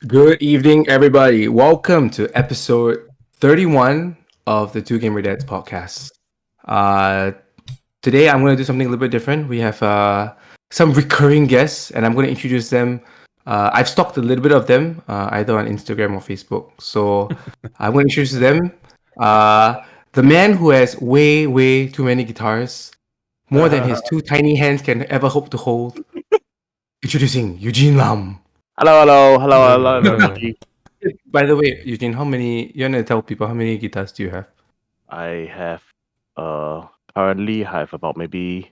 Good evening, everybody. Welcome to episode 31 of the Two Gamer Dads podcast. Today, I'm going to do something a little bit different. We have some recurring guests, and I'm going to introduce them. I've stalked a little bit of them, either on Instagram or Facebook. So I'm going to introduce them. The man who has way too many guitars, more than his two tiny hands can ever hope to hold. Introducing Eugene Lam. Hello, Hello. everybody. By the way, Eugene, you want to tell people how many guitars do you have? I have currently have about maybe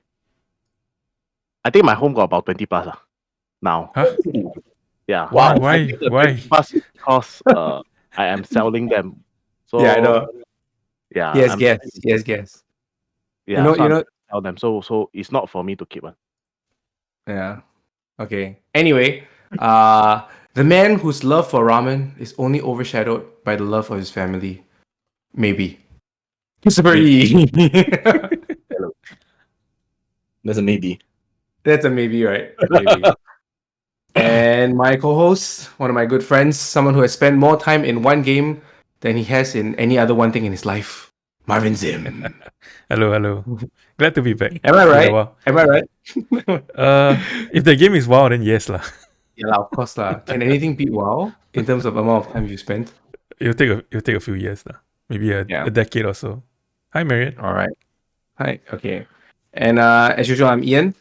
I think my home got about 20 plus now. Huh? Yeah. Wow, I why? think the Why? 20 plus is because I am selling them. So Yeah, I know. Yeah. Yes, I'm- guess. Yeah, You so know. I'm sell them. So it's not for me to keep one. Yeah. Okay. Anyway, the man whose love for ramen is only overshadowed by the love of his family. Maybe. Christopher Yee. That's a maybe. That's a maybe, right? Maybe. And my co-host, one of my good friends, someone who has spent more time in one game than he has in any other one thing in his life, Marvin Zim. Hello. Glad to be back. Am I Been a right? while. Am I right? If the game is WoW, then yes lah. Yeah, of course lah. Can anything beat WoW in terms of amount of time you spent? It'll take a few years lah. Maybe a decade or so. Hi, Marion. All right. Hi. Okay. And as usual, I'm Ian.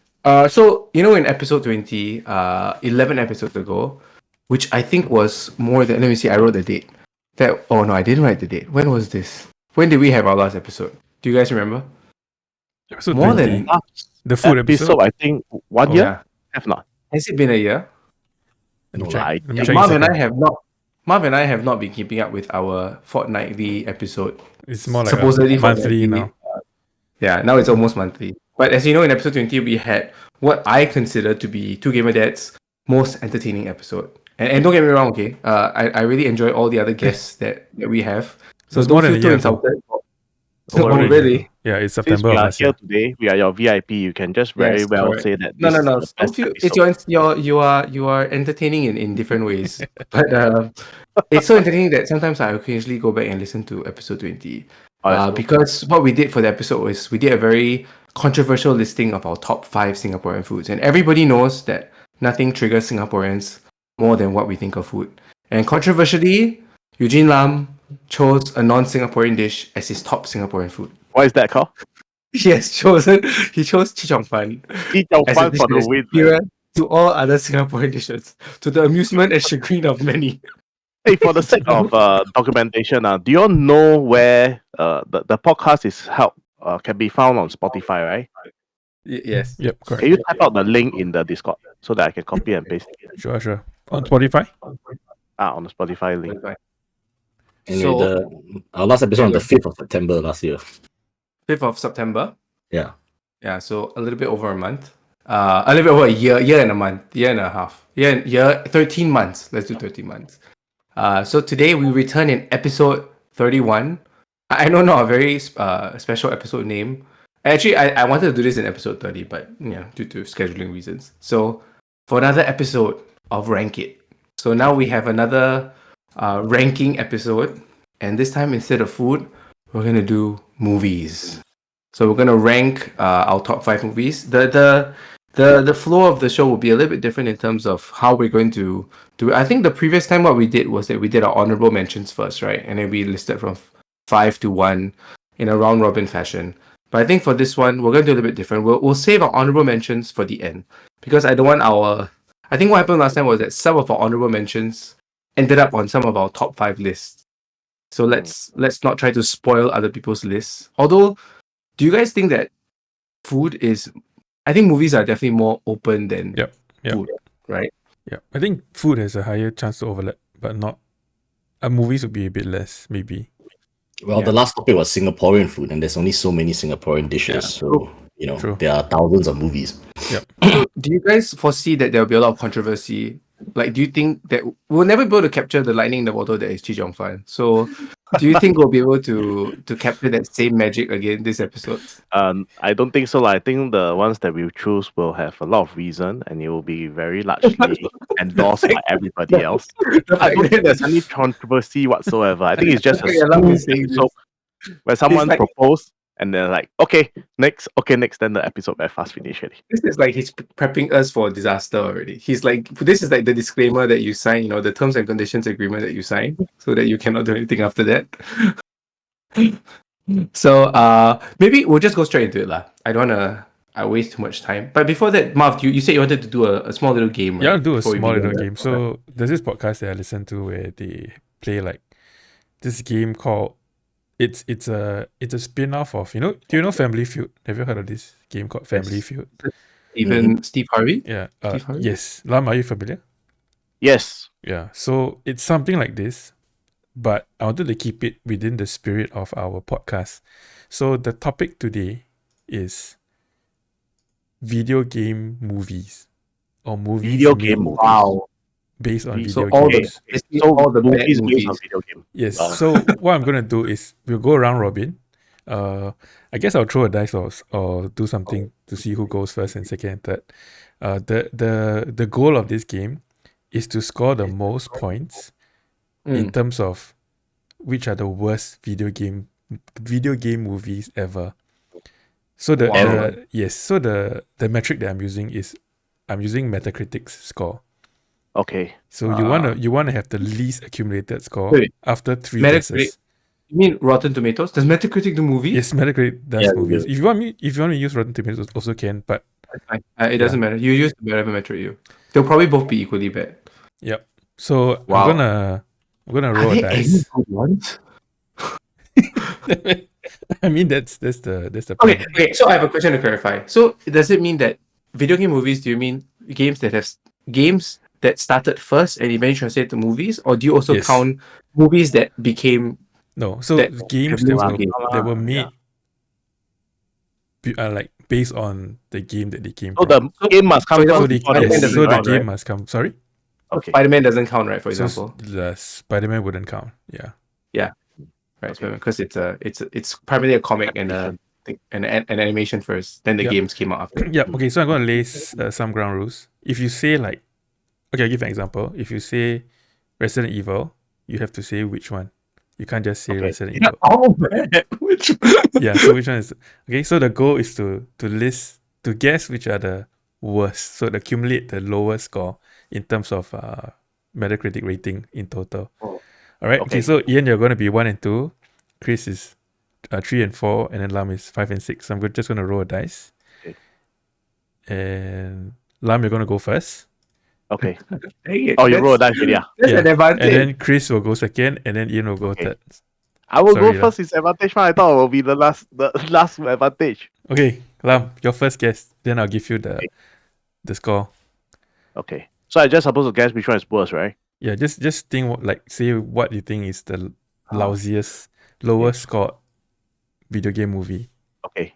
So in episode 20, 11 episodes ago, which I think was more than. Let me see. I wrote the date. Oh no, I didn't write the date. When was this? When did we have our last episode? Do you guys remember? Episode More 20. than The food episode. I think 1 Oh, year. yeah. Have not. Has it been a year? Let me No, check. I Let me think check Marv and Instagram. I have not. Marv and I have not been keeping up with our fortnightly episode. It's more like supposedly a monthly fortnightly. now. Yeah, now it's almost monthly. But as you know, in episode 20, we had what I consider to be Two Gamer Dad's most entertaining episode. And don't get me wrong, okay? I really enjoy all the other guests that we have. So It's don't more than feel a too year ago. insulted. More than a year really? ago. Yeah, it's since September we of are last here year. today, we are your VIP. You can just very Yes, well correct. say that No. this is the Don't best feel episode. it's you are entertaining in different ways. But it's so entertaining that sometimes I occasionally go back and listen to episode 20. Oh, that's cool. Because what we did for the episode was we did a very controversial listing of our top 5 Singaporean foods, and everybody knows that nothing triggers Singaporeans more than what we think of food. And controversially, Eugene Lam chose a non-Singaporean dish as his top Singaporean food. What is that called? He chose Chi Chong Fan Eat your as a fun dish for that the is win. superior to all other Singaporean dishes, to the amusement and chagrin of many. Hey, for the sake of documentation, do you all know where the podcast is held? Can be found on Spotify, right? Yes. Yep, correct. Can you type out the link in the Discord so that I can copy and paste it? Sure. On Spotify? On the Spotify link. Anyway, our last episode on the 5th of September last year. 5th of September. Yeah. Yeah, so a little bit over a month. A little bit over a year and a month, year and a half. 13 months. Let's do 13 months. So today we return in episode 31. I know not a very special episode name. Actually, I wanted to do this in episode 30, but due to scheduling reasons. So for another episode of Rank It. So now we have another ranking episode, and this time instead of food, we're gonna do movies. So we're gonna rank our top 5 movies. The flow of the show will be a little bit different in terms of how we're going to do it. I think the previous time what we did was that we did our honorable mentions first, right? And then we listed from 5 to 1 in a round robin fashion. But I think for this one, we're going to do a little bit different. We'll save our honorable mentions for the end, because I don't want I think what happened last time was that some of our honorable mentions ended up on some of our top 5 lists. So let's not try to spoil other people's lists. Although, do you guys think that food is? I think movies are definitely more open than Yep. food, right? Yeah. I think food has a higher chance to overlap, but not. Movies would be a bit less, maybe. Well, Yeah. the last topic was Singaporean food, and there's only so many Singaporean dishes. Yeah. So, True. there are thousands of movies. Yep. Do you guys foresee that there will be a lot of controversy Like, do you think that we'll never be able to capture the lightning in the bottle that is Chi Jong Fan? So, do you think we'll be able to capture that same magic again this episode? I don't think so. I think the ones that we choose will have a lot of reason, and it will be very largely endorsed by everybody else. I don't think there's any controversy whatsoever. I think it's just a Okay, allow me smooth saying episode this. where someone like- proposed, and they're like, okay, next, then the episode very fast finish already. This is like he's prepping us for disaster already. He's like, this is like the disclaimer that you sign, the terms and conditions agreement that you sign, so that you cannot do anything after that. So maybe we'll just go straight into it lah. I don't wanna waste too much time. But before that, Marv, you said you wanted to do a small little game, right? Yeah, I'll do a Before we small begin? little game. So there's this podcast that I listen to where they play like this game called it's a spin-off of do you know Family Feud? Have you heard of this game called Family Yes. Feud? Even Steve Harvey? Yeah. Steve Harvey? Yes. Lam, are you familiar? Yes. Yeah. So it's something like this, but I wanted to keep it within the spirit of our podcast. So the topic today is video game movies or movies Video made game. Wow. based on So video all games. So all the bad movies based on movies. video game. Yes. Wow. So what I'm gonna do is we'll go around robin. I guess I'll throw a dice or do something to see who goes first and second and third. The goal of this game is to score the most points in terms of which are the worst video game movies ever. So the metric that I'm using is I'm using Metacritic's score. Okay. So you wanna have the least accumulated score Wait. after 3 Metacritic- guesses. You mean Rotten Tomatoes? Does Metacritic do movies? Yes, Metacritic does Yeah, movies. yeah. If you want to use Rotten Tomatoes, also can. But That's fine. It doesn't matter. You use whatever metric you. They'll probably both be equally bad. yep. So Wow. I'm gonna roll a Are there any dice. good ones? I mean that's the Okay, point. okay. So I have a question to clarify. So does it mean that video game movies? Do you mean games that started first and eventually translated to movies, or do you also Yes. count movies that became? No, so That games have that no were game. made like based on the game that they came So from. the game must come so So first the, before Spider-Man yes, doesn't so the count, game right? must come. Sorry. Okay. Spider-Man doesn't count, right? For So example, the Spider-Man wouldn't count. Yeah. right? Because it's primarily a comic and an animation first. Then the Yep. games came out after. Yeah. Okay. So I'm gonna lay some ground rules. If you say okay, I'll give you an example. If you say Resident Evil, you have to say which one. You can't just say Okay. Resident Evil. Oh man, which? Yeah. So which one is okay? So the goal is to guess which are the worst. So to accumulate the lowest score in terms of Metacritic rating in total. Oh. All right. Okay. Okay. So Ian, you're going to be 1 and 2. Chris is 3 and 4, and then Lam is 5 and 6. So I'm just going to roll a dice. Okay. And Lam, you're going to go first. Okay. Dang it, Oh, you that's- roll a dice already. That's Yeah. an advantage. And then Chris will go second, and then Ian will go Okay. third. I will Sorry go lah. first. It's advantage. I thought it will be the last advantage. Okay, Lam, your first guess. Then I'll give you Okay. the score. Okay. So I just supposed to guess which one is worse, right? Yeah, just think say what you think is the lousiest, lowest scored video game movie. Okay.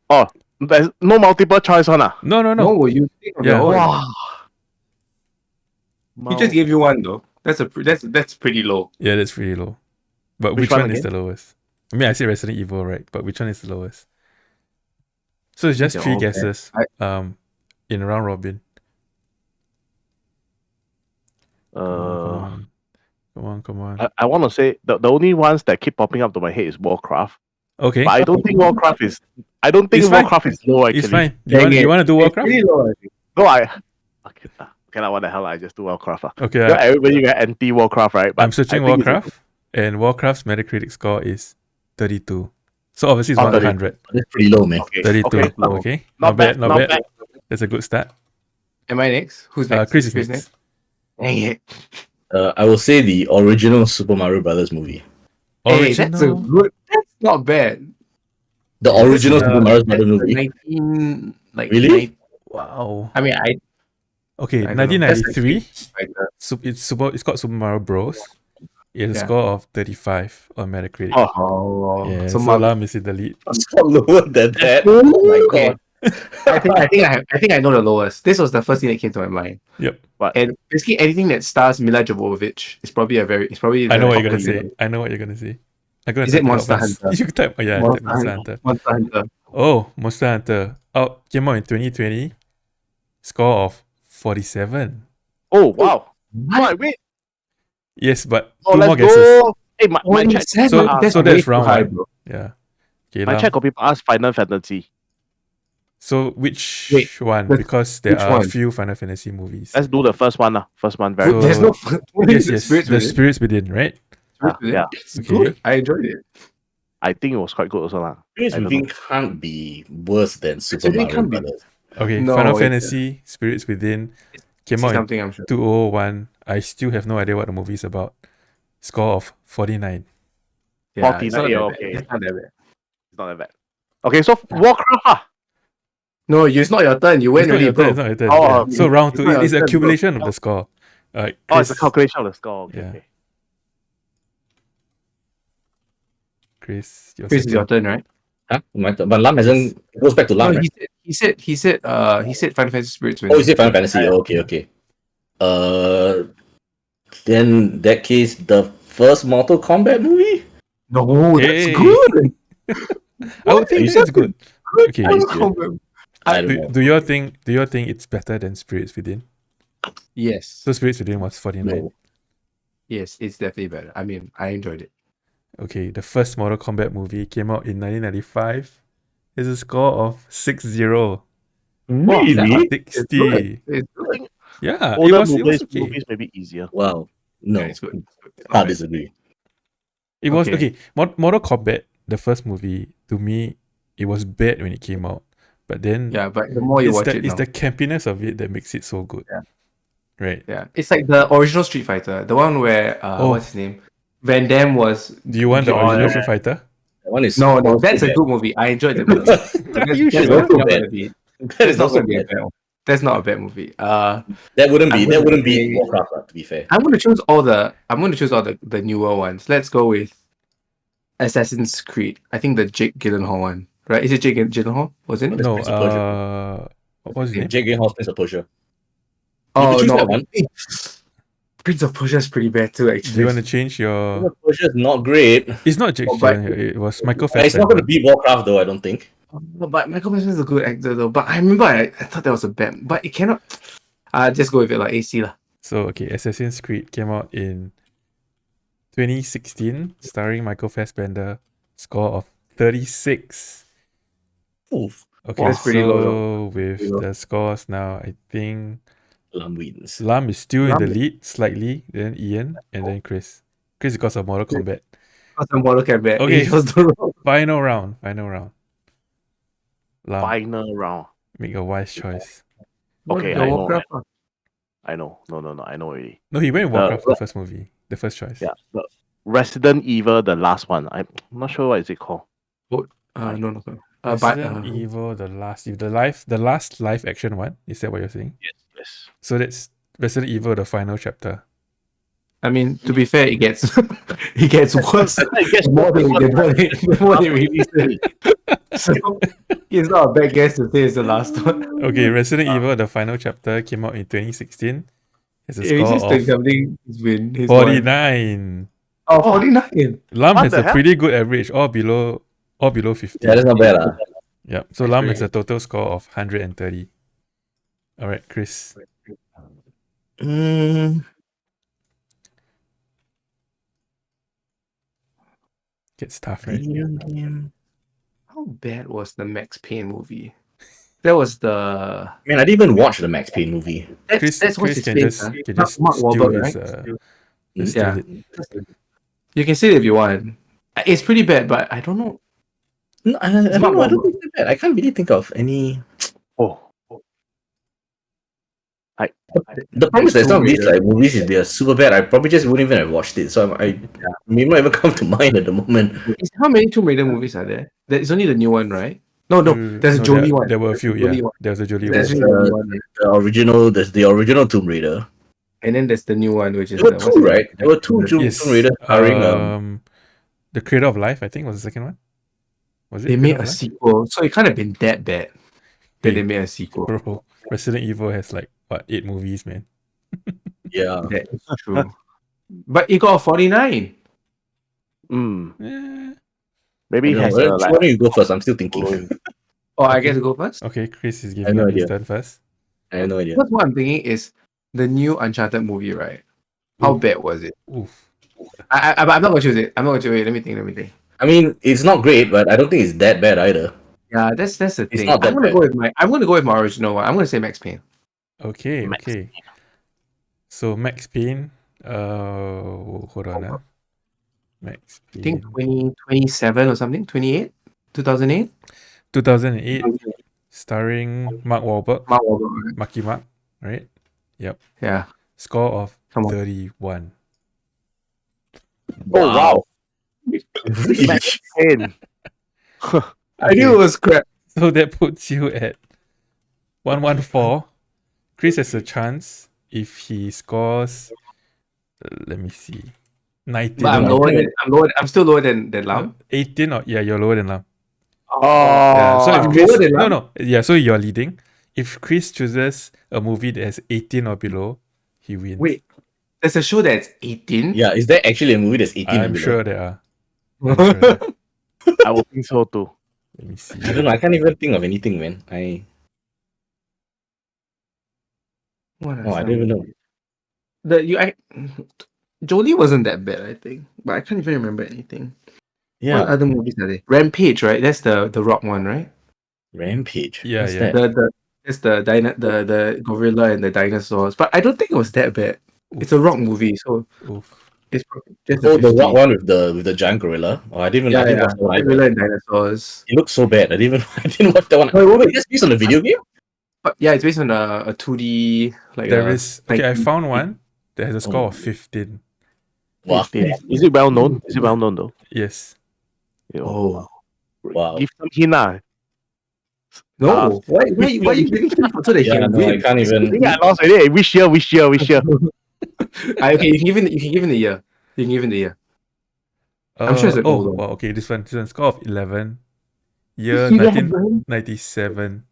Oh, there's no multiple choice one. No. No, will you think of Yeah. your own? Wow. He just gave you one though. That's pretty low. Yeah, that's pretty low. But Which which one one is the lowest? I mean, I say Resident Evil, right? But which one is the lowest? So it's just They're 3 all bad. guesses. In a round robin. Come on. I want to say the only ones that keep popping up to my head is Warcraft. Okay, But I don't think Warcraft is. I don't think It's fine. Warcraft is low actually. it's fine. Dang You it. want to do It's Warcraft? pretty low, I think. No, okay, what the hell? I just do Warcraft. Okay, You know, everybody get anti Warcraft, right? I'm searching I think it's- Warcraft, and Warcraft's Metacritic score is 32. So obviously it's Oh, 100. That's pretty low, man. Okay. 32. Okay. Okay. Not bad. Not bad. That's a good start. Am I next? Who's next? Chris is next. Dang it. I will say the original Super Mario Brothers movie. Hey, that's not bad. The original Super Mario Brothers That's movie. 19 Really? 19 Wow. I mean, Okay, I don't know. That's 1993. like It's called Super Mario Bros. It has a Yeah. score of 35 on Metacritic. Oh. oh, yeah, so so Mark, Lam is in the lead. It's not lower than that. Oh Oh my okay. god. I think I know the lowest. This was the first thing that came to my mind. Yep. And basically anything that stars Mila Jovovich is probably I know what you're gonna top say. contender. I know what you're gonna say. I'm gonna Is it type out Monster first. Hunter? You type. Oh yeah, I type Monster Hunter. Monster Hunter. Oh, Monster Hunter. Came out in 2020. Score of 47. Oh wow! Right, wait. Yes, but Oh, two more let's guesses. go. Hey, my chat. So That's that's way too round high, one. bro. Yeah. Okay, My Lam. chat got people ask Final Fantasy. So which Wait, one? which- Because there which are a one? few Final Fantasy movies. Let's do the first one. First one, very So- There's no yes. Spirits The Within. Spirits Within, right? Spirits Within. yeah. It's Okay. good. I enjoyed it. I think it was quite good also lah. Spirits I don't Within can't be worse than Super Within Mario can't be- Brothers. Okay, No, Final it's- Fantasy Spirits Within came See out in something I'm sure. 2001. I still have no idea what the movie is about. Score of 49. Yeah, it's not 49, that okay. bad. It's not that bad. It's not that bad. Okay, so Warcraft. No, it's not your turn. You went It's not already, your turn, bro. it's not your turn. Oh, Yeah. okay. So round It's two, not your it's turn, bro. accumulation of the score. Oh, it's a Chris, calculation of the score. Okay. Yeah. okay. Chris, your Chris, it's your second. turn, right? Huh? My turn. But Lam hasn't. It goes back to Lam, No, right? he said Final Fantasy Spirits Within. Oh, is it Final Fantasy? Oh, okay. Then in that case, the first Mortal Kombat movie. No, that's Hey. good. I would think You it's good. Okay. Are you Mortal serious? Kombat. I don't know. Do you think it's better than Spirits Within? Yes. So Spirits Within was 49. No. Yes, it's definitely better. I mean, I enjoyed it. Okay, the first Mortal Kombat movie came out in 1995. It's a score of 60. Really? 60. It's good. Yeah, it Older was movies, okay. movies may be easier. Wow. No. Yeah, it's good. It's Hard alright. disagree. It was Okay. okay. Mortal Kombat, the first movie, to me, it was bad when it came out. But then Yeah, but the more you watch it it's now, the campiness of it that makes it so good. Yeah. Right. yeah, it's like the original Street Fighter, the one where what's his name, Van Damme was. Do you want the John- original Street Fighter? That one is No, also that's a bad. good movie. I enjoyed the movie. Are you That's sure? not gonna be. That That's is not also gonna be a bad. bad one. That's not a bad movie. That wouldn't I be wouldn't say- Warcraft, to be fair. I'm gonna choose all the newer ones. Let's go with Assassin's Creed. I think the Jake Gyllenhaal one, right? Is it Jake Gyllenhaal? Was it? That's No, Prince of Persia. what was his name? Jake Gyllenhaal's Prince of Persia. Oh choose no, that one. Prince of Persia is pretty bad too. Do you Actually, want to change Prince your? of Persia is not great. It's not Jake Oh, but- Gyllenhaal. It was Michael It's not going to Fassbender. beat Warcraft, though, I don't think. but Michael Fassbender is a good actor though. But I remember I thought that was a bad, but it cannot. Just go with it like AC lah. So okay, Assassin's Creed came out in 2016, starring Michael Fassbender. Score of 36. Oof. Okay, That's pretty so low, with Pretty low. the scores now, I think Lam wins. Lam is still in Lam the is- lead slightly, then Ian, and then Chris. Chris because of Mortal Kombat. Mortal Kombat. Okay. He was the wrong. Final round. Lam, Final round. make a wise choice. Okay, The I know. Warcraft one. I know. No. I know already. No, he went with Warcraft, the first movie, the first choice. Yeah. The Resident Evil, the last one. I'm not sure what is it called. No. But Resident Evil, the last live action one. Is that what you're saying? Yes. So that's Resident Evil, the final chapter. I mean, to be fair, it gets it gets worse. I guess the more they release it. So it's not a bad guess to say it's the last one. Okay, Resident Evil, the final chapter came out in 2016. It's a If he score just take of something, he's won. 49. Oh, 49. Lam What has the a hell? pretty good average, all below 50. Yeah, that's not bad. lah. Yep. So Lam has a total score of 130. All right, Chris. Gets tough, right? Video game. How bad was the Max Payne movie? That was the. Man, I didn't even watch the Max Payne movie. Chris, That's what's Chris his can face, just, huh? can just Mark steal Wahlberg, his, right? just Yeah. steal it. You can say it if you want. It's pretty bad, but I don't know. No, I don't know. I don't think it's that bad. I can't really think of any. Oh. The problem is that some of these like movies, if they're super bad, I probably just wouldn't even have watched it. So I may not even come to mind at the moment. How many Tomb Raider movies are there? There's only the new one, right? No, there's a No, Jolie there, one. There were a few, Jolie yeah. one. There was a Jolie There's one. the Jolie one, right? There's the original Tomb Raider. And then there's the new one, which is There were what's two, it- right? There were two Tomb Yes. Raider starring The Creator of Life, I think, was the second one. Was it? They Creator made of a Life? sequel, so it can't have been that bad. Then Hey. they made a sequel. Bro, Resident Evil has like what 8 movies, man. Yeah. That is true. But it got a 49. Mm. Eh. Maybe I it don't has know. a Why like. don't you go first? I'm still thinking. following. Oh, I Okay. guess go first. Okay, Chris is I giving have up no his idea. turn first. I have no idea. Because what I'm thinking is the new Uncharted movie, right? How Ooh. bad was it? Oof. I'm not gonna choose it. I'm not gonna choose it. Let me think. I mean, it's not great, but I don't think it's that bad either. Yeah, that's the It's thing. not that bad. I'm gonna go with my original one. I'm gonna say Max Payne. Okay, Max. okay. So Max Payne, hold on. Max I think Payne. 2027 or something. 28? 2008? 2008, starring Mark Wahlberg, Mark Wahlberg. Marky Mark, right? Yep. Yeah. Score of Come on. 31. Oh wow! Really? Max Payne. I knew it was crap. So that puts you at 114. Chris has a chance if he scores. Let me see. 19. But I'm No, lower I than I'm still lower than Lam. 18 or yeah, you're lower than Lam. Oh, So I'm if Chris, lower than Lam? no, yeah, so you're leading. If Chris chooses a movie that has 18 or below, he wins. Wait, there's a show that's 18. Yeah, is there actually a movie that's 18 I'm and below? sure there are. I'm sure there are. I would think so too. Let me see. I don't know. I can't even think of anything, man. I don't even know. Jolie wasn't that bad, I think, but I can't even remember anything. What Yeah, other movies are there? Rampage, right? That's the Rock one, right? Rampage. Yeah, What's yeah. that? It's the gorilla and the dinosaurs, but I don't think it was that bad. It's a Rock movie, so Oof. it's probably just a Oh, the 50. rock one with the giant gorilla. Oh, I didn't Yeah, watch that one either. gorilla and dinosaurs. It looks so bad. I didn't watch that one. Wait. That's based on the video game? But yeah, it's based on a 2D like There is okay. I 19 found one that has a score Oh. of 15. Wow. Is it well known? Is it well known though? Yes. Oh, wow. Give some hint lah. No, why you giving him so that he Yeah, can no, I win? can't I even. think I lost already. Which year? Okay, you can give him the year. You can give him the year. I'm sure it's an old one. Wow, okay. This one score of 11. Year 11? 1997.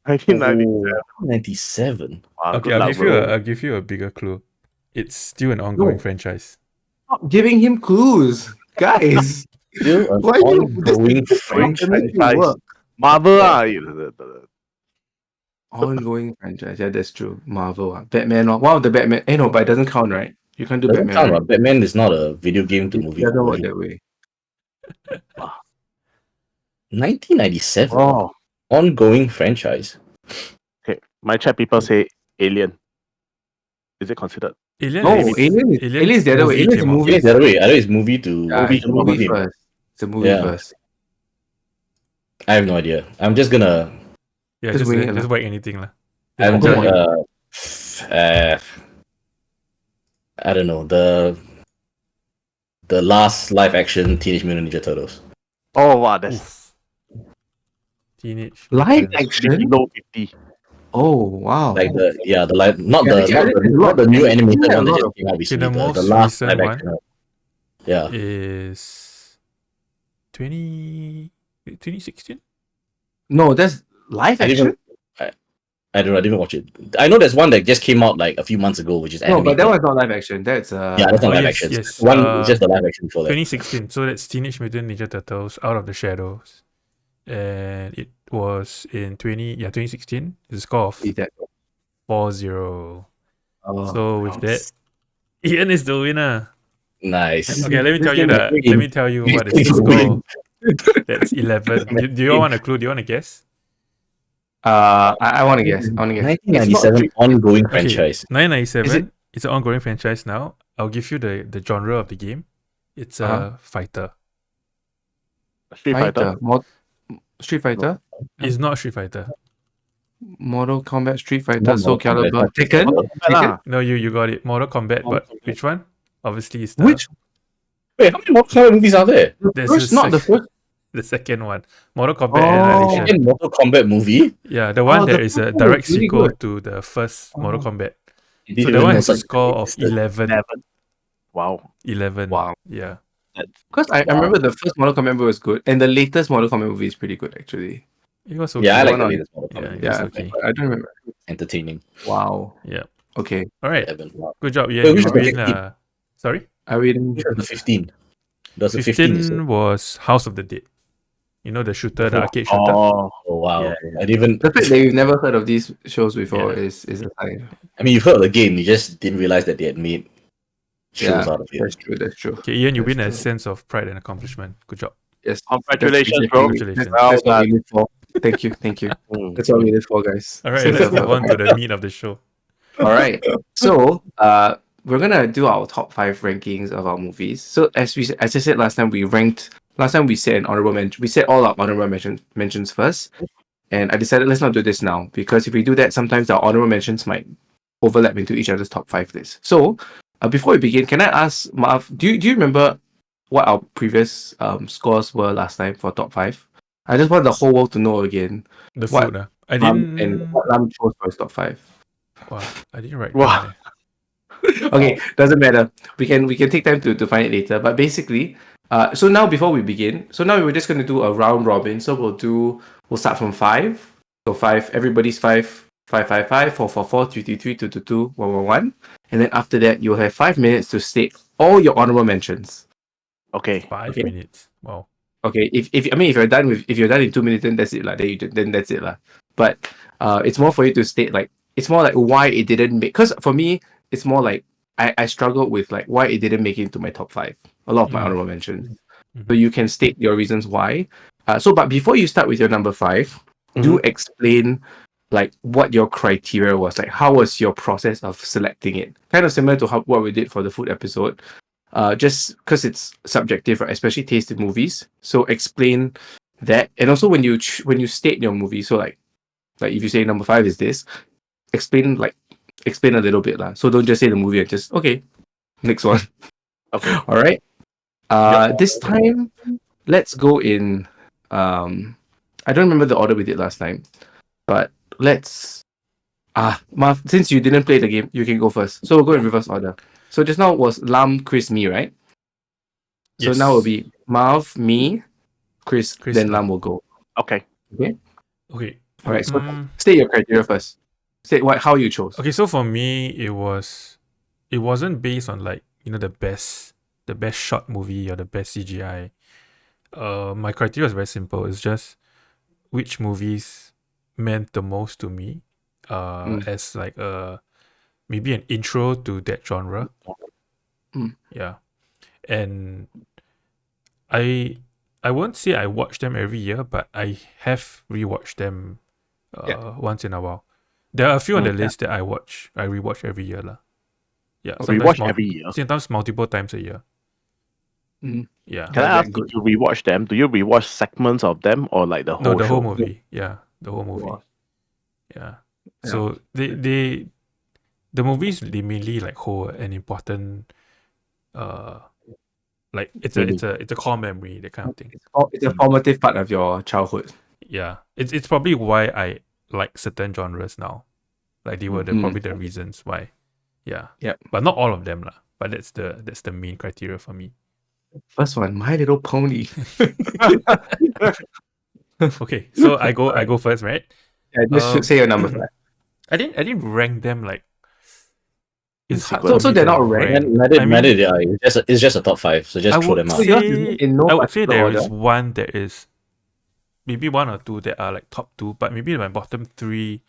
1997. 97. Wow, Okay, good luck, bro. I'll give you a bigger clue. It's still an ongoing No. franchise. Stop giving him clues, guys. Still an Why you ongoing this franchise. make you work? Marvel Ongoing franchise. Yeah, that's true. Marvel. Batman. One of the Batman. No, but it doesn't count, right? You can't do Doesn't Batman. count, Right? right? Batman is not a video game to It movie. doesn't work conversion. that way. 1997. Oh, Ongoing franchise. okay. My chat people say Alien. Is it considered? Alien No, is- Alien is the other way. Alien is a came out. movie. Yeah, it's the other way. I know it's movie to Yeah, movie it's to a movie game. first. It's a movie Yeah. first. I have no idea. I'm just gonna. Yeah, Just just wing it just lah. whack anything lah. I'm Come just. I don't know the last live action Teenage Mutant Ninja Turtles. Oh wow, that's Oof. Teenage Live Mutant- action. below 50. Oh wow. Like the live, not Yeah, the actually, not there's a the, lot not the of new anime. animated Yeah, a one that lot just of- came out recently. the most the last recent live one action one. Yeah. is 2016? No, that's live I action. didn't I don't know. I didn't watch it. I know there's one that just came out like a few months ago, which is No, animated. but that one's not live action. That's Yeah, that's not Oh, live yes, action. yes. One is just the live action for that. 2016. So that's Teenage Mutant Ninja Turtles Out of the Shadows. And it was in 2016. The score of Is that? 4-0. Oh, So with that, Ian is the winner. Nice. Okay, let me tell you Let me what is the score. That's 11. Do you all want a clue? Do you want to guess? I want to guess. 1997 ongoing franchise. 997. It's an ongoing franchise now. I'll give you the genre of the game. It's a fighter. Street Fighter. Street Fighter. It's not Street Fighter. Mortal Kombat, Street Fighter, Not Soul Mortal Kombat, Calibur, not Tekken. Ah, No, you got it. Mortal Kombat, but which one? Obviously, it's the Which Wait, how many Mortal Kombat movies are there? There's first? a Not the sec- first. the second one. Mortal Kombat Oh. Annihilation. Second Mortal Kombat movie? Yeah, the one Oh, that the is a first one direct was really sequel good. to the first Mortal Kombat. Didn't So even that one know has a such score of existed. 11. 11. Wow. 11. Wow. Yeah. Because I remember the first Mortal Kombat movie was good, and the latest Mortal Kombat movie is pretty good actually. It was okay. Yeah, I like One the on- latest Mortal Kombat Yeah, movie. it was Yeah, okay. I don't remember. Entertaining. Wow. Yeah. Okay. All right. 7. Wow. Good job, Ian. Wait, which You was the win. 15? Sorry. I mean, Which was the 15? That was the 15, you said? 15 was House of the Dead. You know the shooter, the arcade shooter. Oh, Oh, wow. Yeah, I didn't even. the fact that you've never heard of these shows before Yeah. is a sign. I mean, you've heard of the game, you just didn't realize that they had made shows Yeah, out of it. that's true. That's true. Okay, Ian, you That's win a true. sense of pride and accomplishment. Good job. Yes. Congratulations, that's bro. exactly- Congratulations. Well That's what we done. live for. Thank you. Thank you. Mm. That's what we live for, guys. All right, Sense let's of move on to the meat of the show. All right. So, we're gonna do our top 5 rankings of our movies. So, as I said last time, we ranked. Last time we said an honorable mention. We said all our honorable mentions first, and I decided let's not do this now because if we do that, sometimes our honorable mentions might overlap into each other's top 5 lists. So, before we begin, can I ask Marv? Do you remember what our previous scores were last time for top 5? I just want the whole world to know again. The What- food. I didn't. And what Lam chose for his top 5. Wow, I didn't write Wow. down there. Okay, doesn't matter. We can take time to find it later. But basically, so now before we begin, so now we're just gonna do a round robin. So we'll start from 5. So 5, everybody's 5, 5, 5, 5, 4, 4, 4, 3, 3, 3, 2, 2, 2, 1, 1, 1. And then after that, you'll have 5 minutes to state all your honorable mentions. Okay. 5 Okay. minutes. Wow. Okay, if you're done in 2 minutes, then that's it lah. Then that's it lah. But it's more for you to state like it's more like why it didn't make. Because for me, it's more like I struggled with like why it didn't make it into my top 5. A lot of my Mm. honorable mentions. Mhm. So you can state your reasons why. But before you start with your number 5, do explain like what your criteria was. Like how was your process of selecting it? Kind of similar to what we did for the food episode. Just because it's subjective, right? Especially taste in movies. So explain that, and also when you state your movie. So like if you say number 5 is this, explain a little bit lah. So don't just say the movie and just okay, next one. Okay. All right. This time, let's go in. I don't remember the order we did last time, but let's. Marv, since you didn't play the game, you can go first. So we'll go in reverse order. So just now was Lam, Chris, me, right? So Yes. now will be Marv, me, Chris, Chris, then Lam. Lam will go. Okay. Okay. All right. So Mm, state your criteria first. State how you chose. okay, so for me, it wasn't based on like the best shot movie or the best CGI. My criteria is very simple. It's just which movies meant the most to me. As like maybe an intro to that genre. Mm. Yeah, and I won't say I watch them every year, but I have rewatched them once in a while. There are a few on the list that I rewatch every year lah. Yeah, We watch every year. sometimes multiple times a year. Mhm. Yeah, Can I that ask, good. do you rewatch them? Do you rewatch segments of them or like the whole no, the show? whole movie. Yeah, the whole movie. Wow. Yeah. Yeah. So the movies they mainly like hold an important like it's a core memory, that kind of thing. It's a formative part of your childhood. Yeah. It's probably why I like certain genres now. Like they were probably the reasons why. Yeah. Yep. But not all of them lah. But that's the main criteria for me. First one, My Little Pony. Okay. So I go first, right? Yeah, just say your number 5. I didn't rank them like it's hard sequence. for So me they're to not ranked? Neither did I. It's just a top 5, so just I throw would them out. So yours is say, in no I would say particular there is order? one that is maybe one or two that are like top 2, but maybe my bottom 3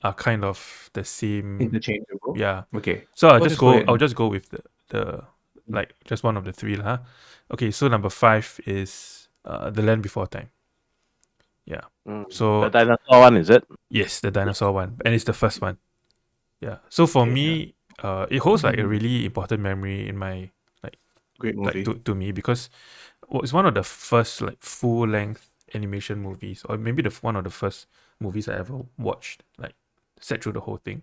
are kind of the same. Interchangeable. Yeah. Okay. So I'll just go ahead. I'll just go with the like just one of the 3 lah. Okay, so number 5 is The Land Before Time. Yeah. Mm. So The dinosaur one, is it? yes, the dinosaur one, and it's the first one. Yeah. So for me, it holds like a really important memory in my Great movie. like to me because it's one of the first like full length animation movies, or maybe one of the first movies I ever watched, like sat through the whole thing.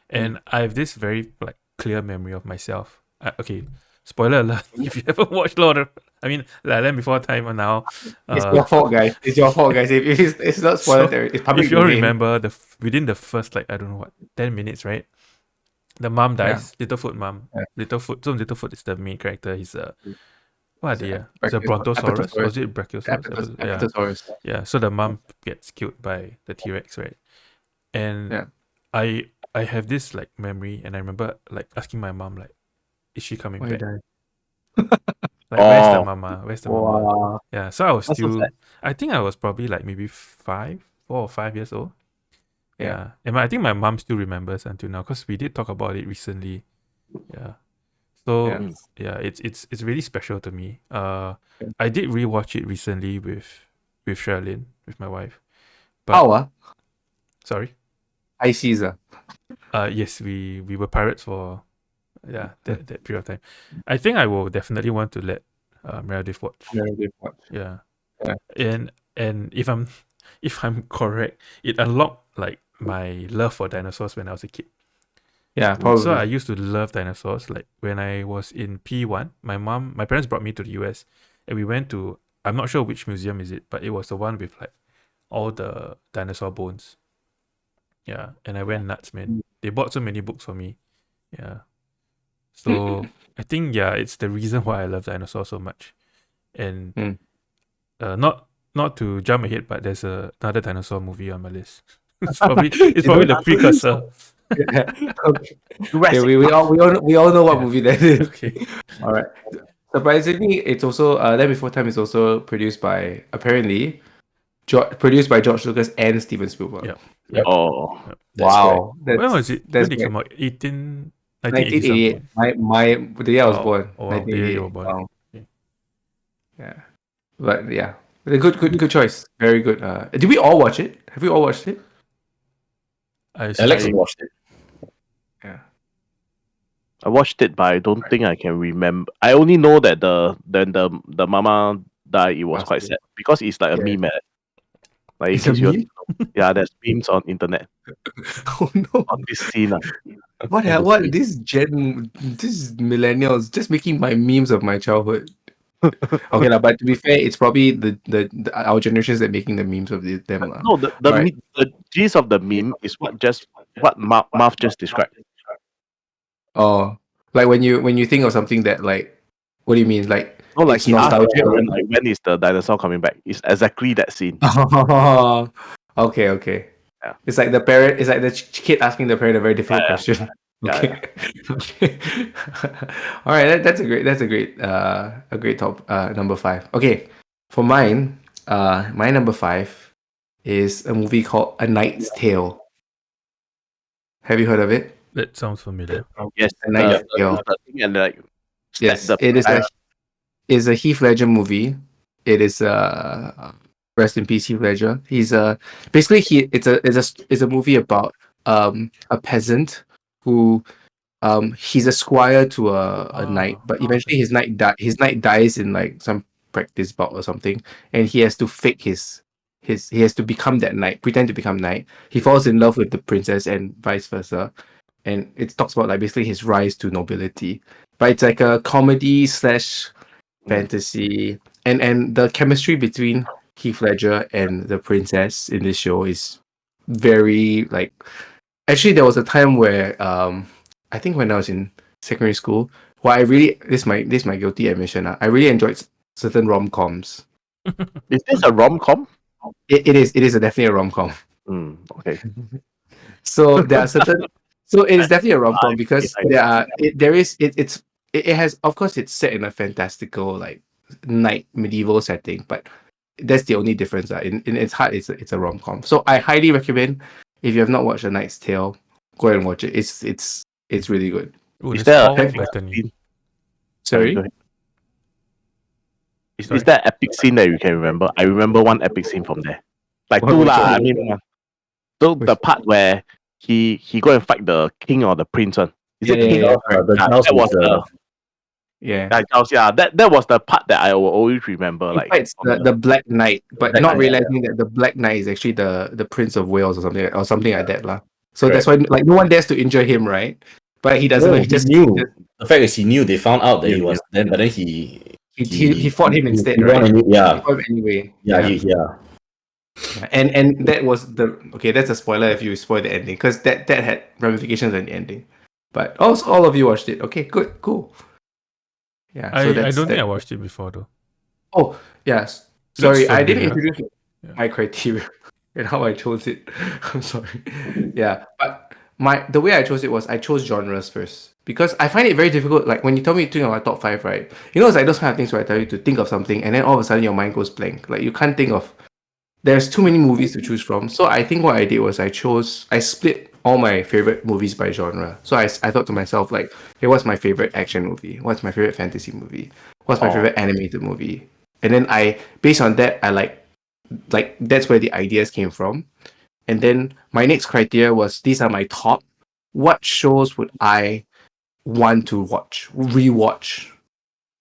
And I have this very like clear memory of myself. Okay, spoiler alert if you haven't watched Land Before Time or now. It's your fault, guys. It's your fault, guys. If it's not spoiler territory, it's public If you all domain. remember within the first like I don't know what 10 minutes, right? The mom dies, Littlefoot mom. Yeah. Littlefoot is the main character. He's What are they? The Brontosaurus? Was it Brachiosaurus? Yeah. Apatosaurus. Yeah. So the mom gets killed by the T-Rex, right? And Yeah. I have this like memory, and I remember like asking my mom like, "Is she coming Why you back? died? Like, where's the Oh. mama? Where's the mama?" Wow. Yeah. So I was That's so still, sad. I think I was probably like maybe 4 or 5 years old. Yeah. Yeah. And I think my mom still remembers until now because we did talk about it recently. Yeah. So Yeah. it's really special to me. Yeah. I did rewatch it recently with Sherilyn, with my wife. How? Sorry. High Caesar. Yes, we were pirates for that period of time. I think I will definitely want to let Meredith watch. Yeah. Yeah. And if I'm correct, it unlocked like my love for dinosaurs when I was a kid. Yeah, probably. So I used to love dinosaurs. Like when I was in P1, my parents brought me to the US, and we went to, I'm not sure which museum is it, but it was the one with like all the dinosaur bones. Yeah, and I went nuts, man. They bought so many books for me. Yeah. So I think it's the reason why I love dinosaurs so much. And not to jump ahead, but there's another dinosaur movie on my list. It's probably the precursor. Okay, we all know what movie that is. Okay. All right. Surprisingly, it's also Land Before Time is also produced by George Lucas and Steven Spielberg. Yep. Oh. Wow. When was it? That's When did it great. come out? 1980 1988. something. The year I was born. Oh, wow. The year you were 1988. born. Wow. Okay. Yeah. But yeah. A good choice. Very good. Did we all watch it? Have we all watched it? Alex watched it. Yeah. I watched it, but I don't think I can remember. I only know that the mama died. It was quite sad because it's like a meme. Like It's a meme? Yeah, there's memes on internet Oh no. on this scene. What this millennials just making my memes of my childhood. Okay, but to be fair, it's probably the our generations that making the memes of them. No, the gist of the meme is what Marv just described. Oh, like when you think of something that like, what do you mean? Like, No, like it's he asked nostalgia. like when is the dinosaur coming back? It's exactly that scene. Oh, okay. Yeah. It's like the parent. It's like the kid asking the parent a very difficult question. Yeah, Okay. Okay. All right. That's a great top number 5. Okay. For mine, my number 5 is a movie called A Knight's Tale. Have you heard of it? That sounds familiar. Yes, A Knight's Tale. And like Yes, it is a Heath Ledger movie. It is rest in peace, Heath Ledger. He's basically it's a movie about a peasant who he's a squire to a knight, but eventually his knight dies in like some practice bout or something, and he has to fake he has to become that knight, pretend to become knight. He falls in love with the princess and vice versa, and it talks about like basically his rise to nobility. But it's like a comedy / fantasy, and the chemistry between Heath Ledger and the princess in this show is very like. Actually, there was a time where I think when I was in secondary school, I really this my guilty admission. I really enjoyed certain rom-coms. Is this a rom-com? It is definitely a rom-com. Okay. So there are certain. So it is definitely a rom-com because it has, of course, it's set in a fantastical like knight medieval setting, but that's the only difference. In its heart, it's a rom-com. So I highly recommend, if you have not watched A Knight's Tale, go ahead and watch it. It's really good. Ooh, Is that's there Paul a Bettany. Sorry. Go ahead. Is there an epic scene that you can remember? I remember one epic scene from there. Like two lah. I mean, so the part where he go and fight the king or the prince one. Is it king? Yeah, That was the that was the part that I will always remember. He Like fights the Black Knight, but Black not Knight, realizing that the Black Knight is actually the Prince of Wales or something like that lah. So Correct. that's why like no one dares to injure him, right? But he doesn't know. He just knew. The fact is, he knew. They found out that he was then, but then he fought him instead, he right? won, yeah. He fought him anyway. Yeah. And that was that's a spoiler if you spoil the ending, because that had ramifications on the ending. But also all of you watched it. Okay, good, cool. Yeah. So I that's don't think I that. watched it before though. Oh, yes. Sorry, I didn't familiar. introduce my criteria and how I chose it. I'm sorry. Yeah, but the way I chose it was I chose genres first because I find it very difficult. Like when you tell me to think of my top five, right? It's like those kind of things where I tell you to think of something and then all of a sudden your mind goes blank. Like you can't think of. There's too many movies to choose from. So I think what I did was I split all my favorite movies by genre. So I thought to myself like, hey, what's my favorite action movie? What's my favorite fantasy movie? What's my favorite animated movie? And then based on that, I like that's where the ideas came from. And then my next criteria was these are my top. What shows would I want to rewatch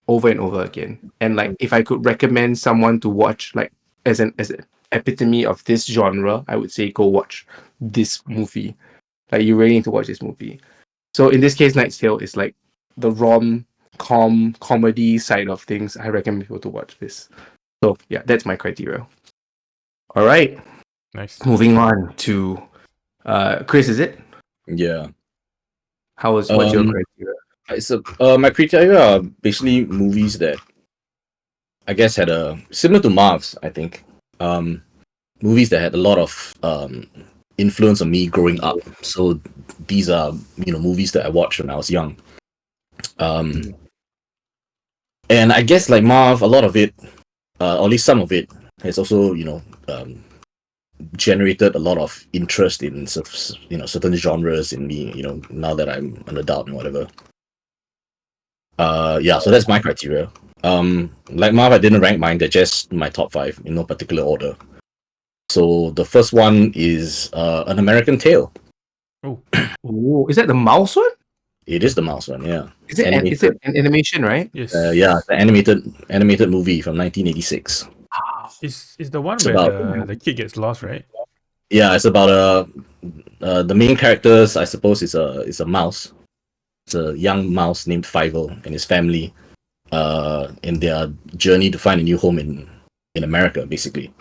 over and over again? And like if I could recommend someone to watch like as an epitome of this genre, I would say go watch this movie. Like you really need to watch this movie. So in this case, Knight's Tale is like the rom-com comedy side of things. I recommend people to watch this. So yeah, that's my criteria. All right, Nice. moving on to Chris. Is it? Yeah. What's your criteria? So my criteria are basically movies that I guess had a similar to Marv's, I think. Movies that had a lot of influence on me growing up. So these are movies that I watched when I was young. And I guess like Marv, a lot of it, or at least some of it, has also generated a lot of interest in certain genres in me. Now that I'm an adult and whatever. So that's my criteria. Like Marv, I didn't rank mine. They're just my top 5 in no particular order. So the first one is An American Tale. Oh, is that the mouse one? It is the mouse one, yeah. Is it an animation, right? Yes. Yeah, the animated movie from 1986. Is the one It's where about- the kid gets lost, right? Yeah, it's about the main characters, I suppose, is a mouse. It's a young mouse named Fievel and his family, in their journey to find a new home in America, basically.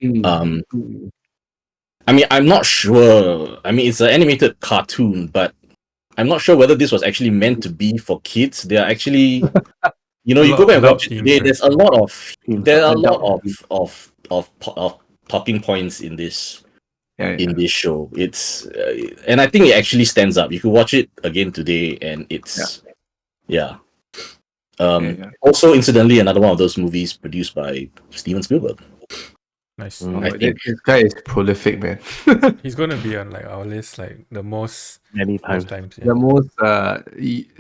I mean, I'm not sure. I mean, it's an animated cartoon, but I'm not sure whether this was actually meant to be for kids. They are actually, you go back and watch it today. There's a lot of talking points in this this show. It's and I think it actually stands up. You could watch it again today, and it's Also, incidentally, another one of those movies produced by Steven Spielberg. Nice. I think this guy is prolific, man. He's gonna be on like our list, like the most Many times. yeah. The most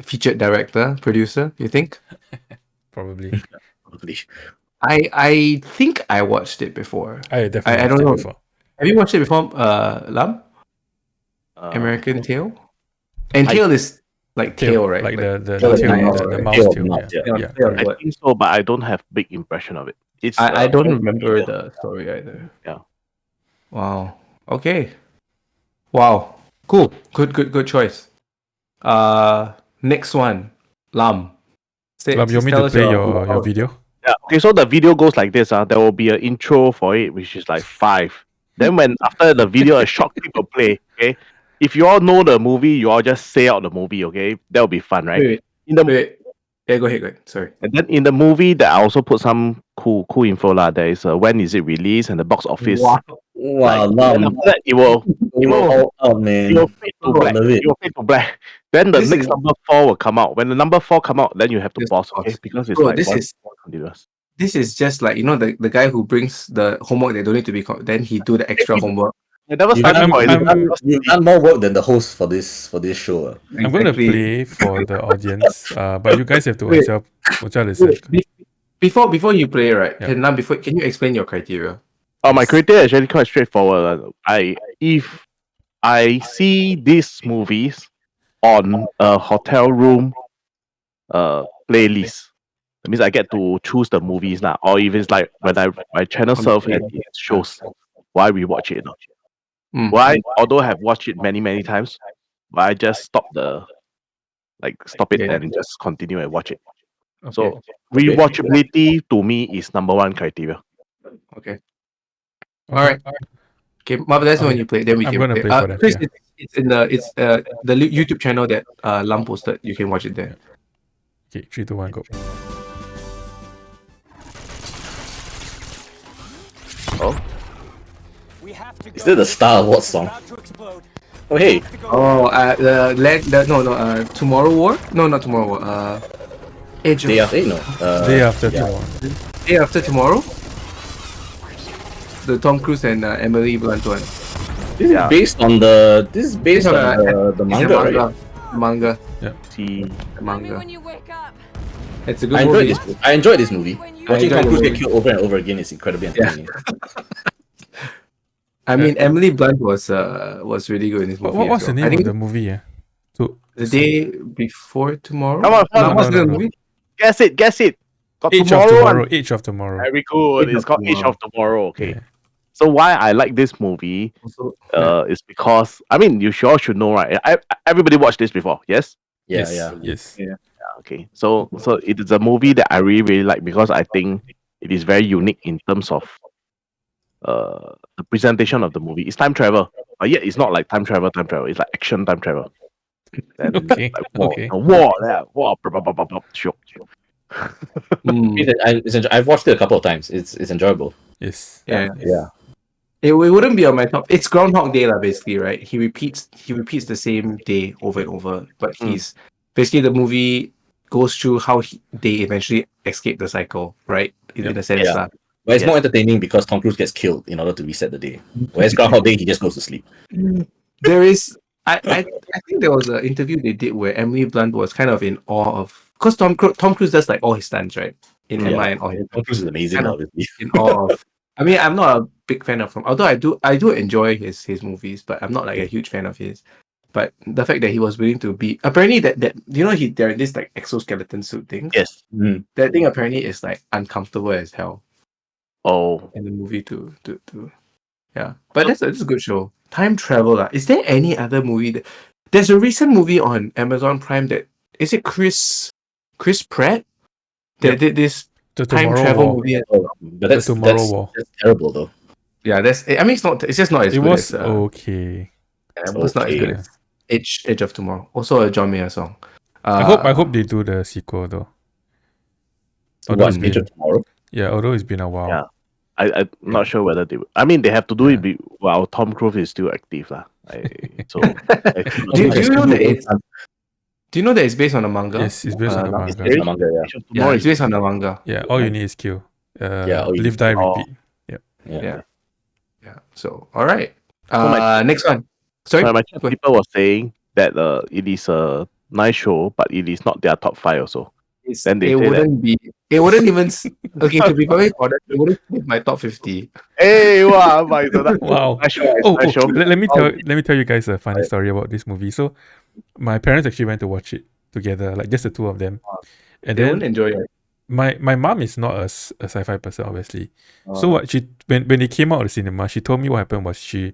featured director, producer. You think? Probably. Probably. I think I watched it before. I definitely I don't know. before. Have you watched it before, Lam? American Tail? And tail is like tail, right? Like the tail, tail, the mouse tail. Yeah. I think so, but I don't have big impression of it. It's I don't remember the story either. Yeah. Wow. Okay. Wow. Cool. Good choice. Next one. Lam. You want me to play your video? Yeah. Okay, so the video goes like this. There will be an intro for it, which is like 5. Then when after the video, a short clip will play. Okay. If you all know the movie, you all just say out the movie. Okay, that will be fun, right? Wait. Yeah, go ahead. Sorry. And then in the movie, that I also put some cool info lah. There is when is it released and the box office. Wow, Then after that, it will man. It will fade to black. It will fade to black. Then the next number 4 will come out. When the number 4 come out, then you have to pause, okay? Because it's like continuous. This is just like the guy who brings the homework that don't need to be then he do the extra homework. I never You've done more work than the host for this show. I'm going to play for the audience, but you guys have to listen. Before you play, right? Yeah. Can you explain your criteria? My criteria is actually quite straightforward. If I see these movies on a hotel room playlist, that means I get to choose the movies now. Or if it's like when my channel surf and it shows why we watch it. Why? Although I have watched it many times, but I just stop it and just continue and watch it. Okay. So rewatchability to me is number 1 criteria. Okay. All right. Okay, Marvel, that's when you play. Then we I'm can gonna play. play for that, Chris, yeah. it's in the YouTube channel that Lam posted. You can watch it there. Okay, 3, 2, 1, go. Oh, Is that the Star Wars song? Oh hey, Oh, Tomorrow War? No, not Tomorrow War. Age of day after no. Day after yeah. tomorrow. Day After Tomorrow. The Tom Cruise and Emily Blunt one. This is based on the It's manga, a right? Manga. see, The manga. When you wake up. It's a good I enjoyed movie. this. I enjoyed this movie. Watching enjoyed Tom Cruise the get killed over and over again is incredibly entertaining. I mean, Emily Blunt was really good in this movie. What's the as well. name I of think the movie? Yeah. So The Day Before Tomorrow. Come on, come on. What's No. the movie? guess it. Got Age of tomorrow. Tomorrow. Age of Tomorrow. Very good. Age It's of called Age Tomorrow. of Tomorrow. Okay. Yeah. So why I like this movie Also, is because I mean you sure should know, right? Everybody watched this before, yes? Yeah, yes. yeah. Yes. Yeah. Okay. So it is a movie that I really, really like because I think it is very unique in terms of the presentation of the movie. It's time travel. But yet it's not like time travel. It's like action time travel. And Okay, like war, okay. war, sure. I've watched it a couple of times. It's enjoyable. Yes. Yeah. Yeah. It wouldn't be on my top. It's Groundhog Day, basically, right? He repeats the same day over and over, but he's basically the movie goes through how they eventually escape the cycle, right? In a sense, Yeah. lah. But it's Yes. more entertaining because Tom Cruise gets killed in order to reset the day. Whereas Groundhog Day, he just goes to sleep. There is, I think there was an interview they did where Emily Blunt was kind of in awe of, because Tom Cruise does like all his stunts, right? In Yeah. MI and all his Tom Cruise is amazing, Kind of. obviously. in awe of. I mean, I'm not a big fan of him. Although I do enjoy his movies, but I'm not like a huge fan of his. But the fact that he was willing to be apparently that they're in this like exoskeleton suit thing. Yes. That thing apparently is like uncomfortable as hell Oh. in the movie to yeah. But that's a good show. Time travel. Is there any other movie there's a recent movie on Amazon Prime that is it Chris Pratt that did this The time Tomorrow travel War. movie. But that's Tomorrow War. That's terrible though. Yeah, I mean it's just not as It good was as okay. it was not as okay. good as Edge of Tomorrow. Also a John Mayer song. I hope they do the sequel though. Although it's One Age been, of Tomorrow. yeah, although it's been a while. Yeah. I'm not sure whether they. I mean, they have to do it. While Tom Cruise is still active, lah. So Do you know that it's based on a manga? Yes, it's based on the It's manga. based on manga, yeah. Yeah, it's based on the manga. Yeah, all you need is kill. all you Live, need- die, oh. repeat. Yeah. So all right. my- Next one. Sorry. my people were saying that it is a nice show, but it is not their top 5 also. Then they It say that. wouldn't be. It wouldn't even. Okay, to be very honest, it wouldn't be my top 50. Hey, wow, my God. Wow. Nice show, Oh, nice show. let me tell you guys a funny story about this movie. So, my parents actually went to watch it together, like just the two of them. And They then wouldn't enjoy it. my mom is not a sci-fi person, obviously. So what when it came out of the cinema, she told me what happened was you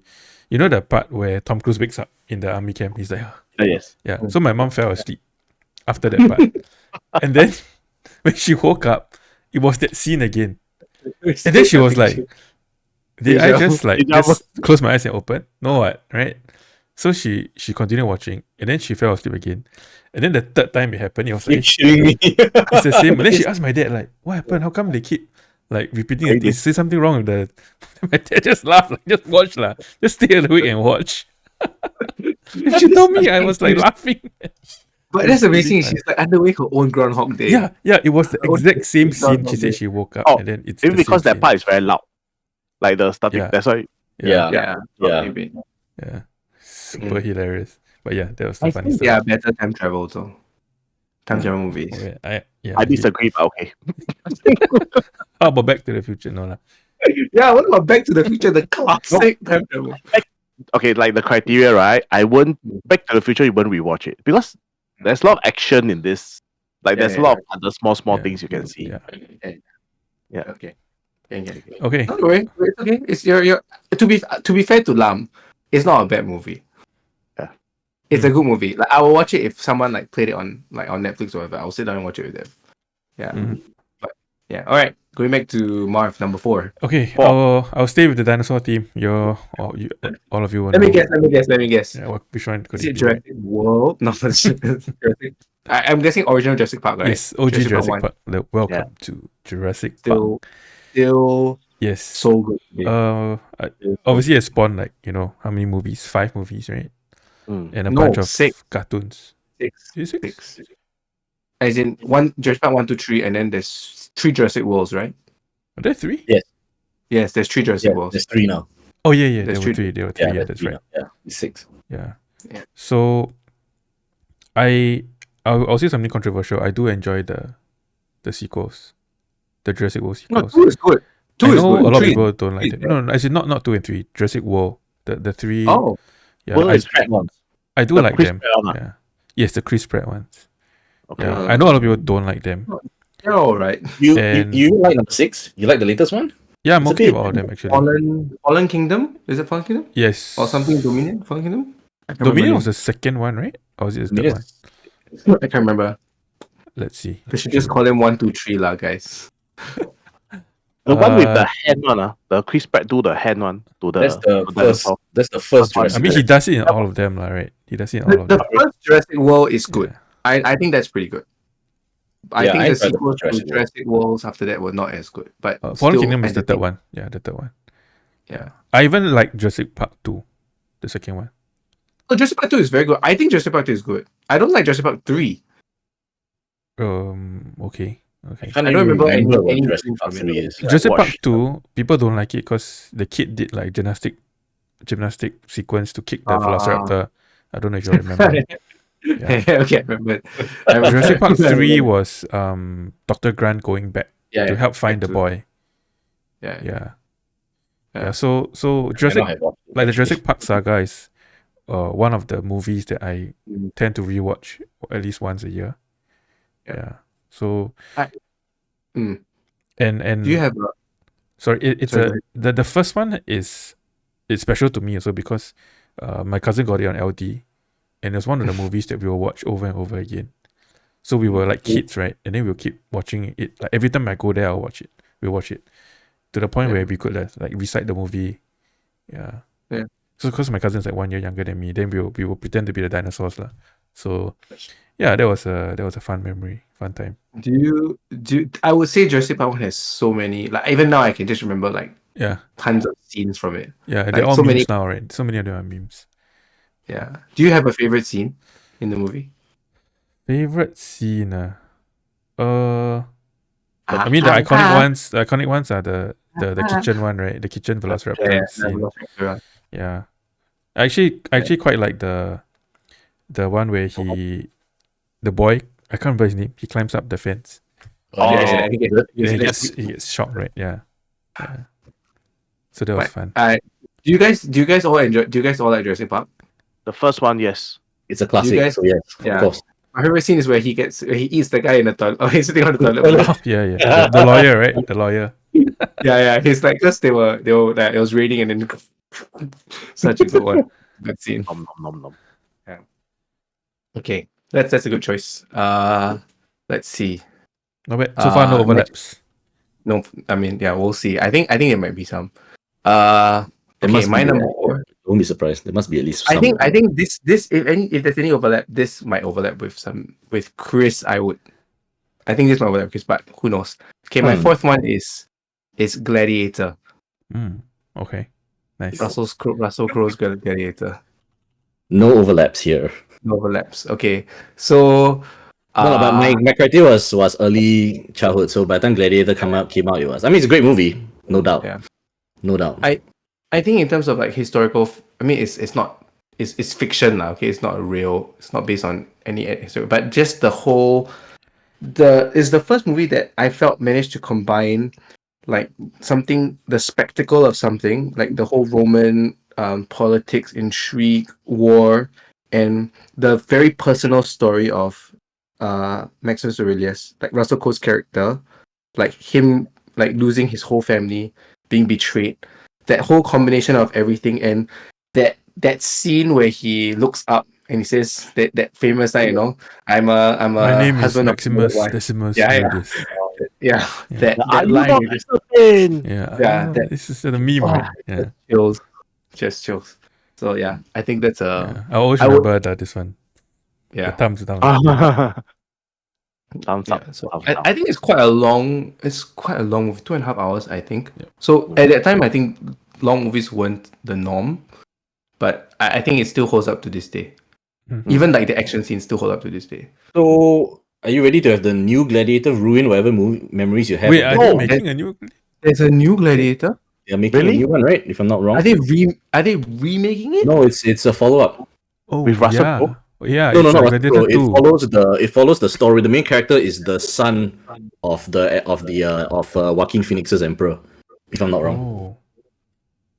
know the part where Tom Cruise wakes up in the army camp. He's like, Yes. yeah. So my mom fell asleep after that part, and then when she woke up, it was that scene again. And then she was like, did I just close my eyes and open? No, what, right? So she continued watching, and then she fell asleep again. And then the third time it happened, it was You're like, kidding me. it's the same. And then she asked my dad, like, what happened? How come they keep like repeating it? Is there something wrong with the... My dad just laughed, like, just watch lah. Just stay awake and watch. And she told me, I was like laughing. But that's amazing. She's like underway her own Groundhog Day. Yeah, it was the exact same scene. Groundhog She said Day. she woke up, Oh, and then it's Maybe the because same that part is very loud. Like the starting. Yeah. That's why. Yeah, Yeah. Maybe. super hilarious. But yeah, that was the I funny think story. they are better time travel though. Time travel movies. Okay, I disagree, but okay. How about Back to the Future? No lah. Yeah, what about Back to the Future, the classic time travel? Okay, like the criteria, right? I won't Back to the Future. You won't rewatch it because there's a lot of action in this. Like there's a lot of other small Yeah. things you can see. Yeah. Yeah. Okay. Okay. Okay. Don't worry, it's okay. It's your to be fair to Lam, it's not a bad movie. Yeah. It's a good movie. Like I will watch it if someone like played it on Netflix or whatever. I'll sit down and watch it with them. Yeah. Mhm. But yeah. All right. Going back to Marv, number 4. Okay. Four. I'll stay with the dinosaur theme. All of you will Let me know. guess. Yeah, which one could Is it it be? Jurassic World? No, it's Jurassic. I'm guessing original Jurassic Park, right? Yes, OG Jurassic one. Park. Welcome to Jurassic Still, Park. still Yes. so good. Obviously it spawned like, how many movies? 5 movies, right? Mm. And a No, bunch of 6. cartoons. Six. Is it 6? 6. As in one Jurassic Park 1, 2, 3, and then there's 3 Jurassic Worlds, right? Are there 3? Yes. Yes, there's 3 Jurassic Yeah, Worlds. there's 3 now. Oh yeah, There's there were 3. 3. There were 3. Yeah, there's that's 3 right. now. Yeah, it's 6. Yeah. Yeah. So I'll say something controversial. I do enjoy the sequels, the Jurassic World No, sequels. 2 is good. 2 I is know good. a lot of 3 is people don't like good. them. No, I said not 2 and 3. Jurassic World, the 3. Oh, Yeah, Well, I it's Pratt ones. do the like Chris them. Pratt one, Yeah. Yes, the Chris Pratt ones. okay. Yeah, I know a lot of people don't like them. they're all right. And- You like number 6? You like the latest one? Yeah, I'm It's a okay bit- with all of them actually. Fallen Kingdom? Is it Fallen Kingdom? Yes. Or something Dominion? Fallen Kingdom? I can't Dominion was remember the second one, right? Or was it the third Dominion- one? I can't remember. Let's see. They should just call him 1, 2, 3 lah, guys. The one with the Uh, hand one, the Chris Pratt do the hand one to the. That's the to first. dinosaur. That's the first I I Jurassic mean, he World. does it in all of them, right? He does it in all of The them. first Jurassic World is good. Yeah. I think that's pretty good. I Yeah, think I the enjoyed the sequels first to Jurassic Worlds after that were not as good. But Fallen still Kingdom is the third entertaining. one. Yeah, the third one. Yeah. I even like Jurassic Park 2, the second one. Oh, Jurassic Park 2 is very good. I think Jurassic Park 2 is good. I don't like Jurassic Park 3. Okay. can't I don't even remember any what anything Jurassic Park from 3 it. is. Jurassic Park watched 2, people don't like it because the kid did like gymnastic sequence to kick the Velociraptor. I don't know if you remember. Yeah. Okay, I remember. I remember. Jurassic Park 3 was Dr. Grant going back Yeah, to help find the to- boy. Yeah. Yeah. Yeah. Yeah. So I Jurassic, have watched it, like the actually. Jurassic Park saga is one of the movies that I Mm. tend to rewatch at least once a year. Yeah. Yeah. So Mm. and Do you have a sorry, it's Sorry, the first one it's special to me also because my cousin got it on LD and it was one of the movies that we will watch over and over again. So we were like kids, right? And then we'll keep watching it. Like every time I go there, I'll watch it. We'll watch it to the point Yeah. where we could like recite the movie. Yeah. Yeah. So because my cousin's like 1 year younger than me, then we will pretend to be the dinosaurs lah. So yeah, that was a fun memory, fun time. I would say Jurassic Park 1 has so many, like even now I can just remember like Yeah. tons of scenes from it. Yeah, Like, they're all so memes many- now, right? So many of them are memes. Yeah. Do you have a favorite scene in the movie? Favorite scene? I mean the iconic ones are the kitchen one, right? The kitchen Velociraptor scene. Yeah. I actually quite like the one where the boy, I can't remember his name, he climbs up the fence. Oh, Yeah, yeah, I think Then he it's- gets shocked, right? Yeah. So that was fun. Do you guys all like Jurassic Park? The first one, yes. It's a classic. guys- so yes, yeah. of course. My favorite scene is where he eats the guy in the toilet. Oh, he's sitting on the toilet. bowl. Yeah. The lawyer, right? The lawyer. Yeah. He's like, because they were like, it was raining and then such a good one. Good scene. Nom, nom, nom, nom. Okay, that's a good choice. Let's see. No bad. So far, no next- overlaps. No, I mean, yeah, we'll see. I think there might be some. Okay, must my be, number yeah. 4. Don't be surprised. There must be at least some. I think this if there's any overlap, this might overlap with Chris. I think this might overlap with Chris, but who knows? Okay, my fourth one is Gladiator. Okay. Nice. Russell Crowe's Gladiator. No overlaps here. No overlaps. Okay, so No, but my criteria was early childhood. So by the time Gladiator came out, it was. I mean, it's a great movie, no doubt. Yeah. No doubt. I think in terms of like historical, I mean, it's not, it's fiction now. Okay, it's not real. It's not based on any history, but just the whole, is the first movie that I felt managed to combine like the spectacle of something, like the whole Roman politics, intrigue, war, and the very personal story of Maximus Aurelius, like Russell Crowe's character, like him like losing his whole family, being betrayed. That whole combination of everything, and that scene where he looks up and he says that famous line, I'm a My name is husband of Maximus wife. Decimus Yeah. Meridius. Yeah, Yeah. that line is Yeah. Yeah, This is the meme, right? Yeah. chills, just chills. So yeah, I think that's Yeah. I always I would- remember that this one. The yeah. thumbs down. Thumbs up. Yeah, so thumbs I up. think it's quite a long. It's quite a long movie, 2.5 hours, I think. Yep. So at that time, I think long movies weren't the norm, but I think it still holds up to this day. Mhm. Even like the action scenes still hold up to this day. So, are you ready to have the new Gladiator ruin whatever memories you have? Wait, of are that? they No. making a new? There's a new Gladiator. They're making Really? a new one, right? If I'm not wrong. Are they remaking it? No, it's a follow up. Oh With Russell yeah, Crowe? yeah. No, It's no, Gladiator It 2. follows the story. The main character is the son of Joaquin Phoenix's Emperor. If I'm not wrong, Oh,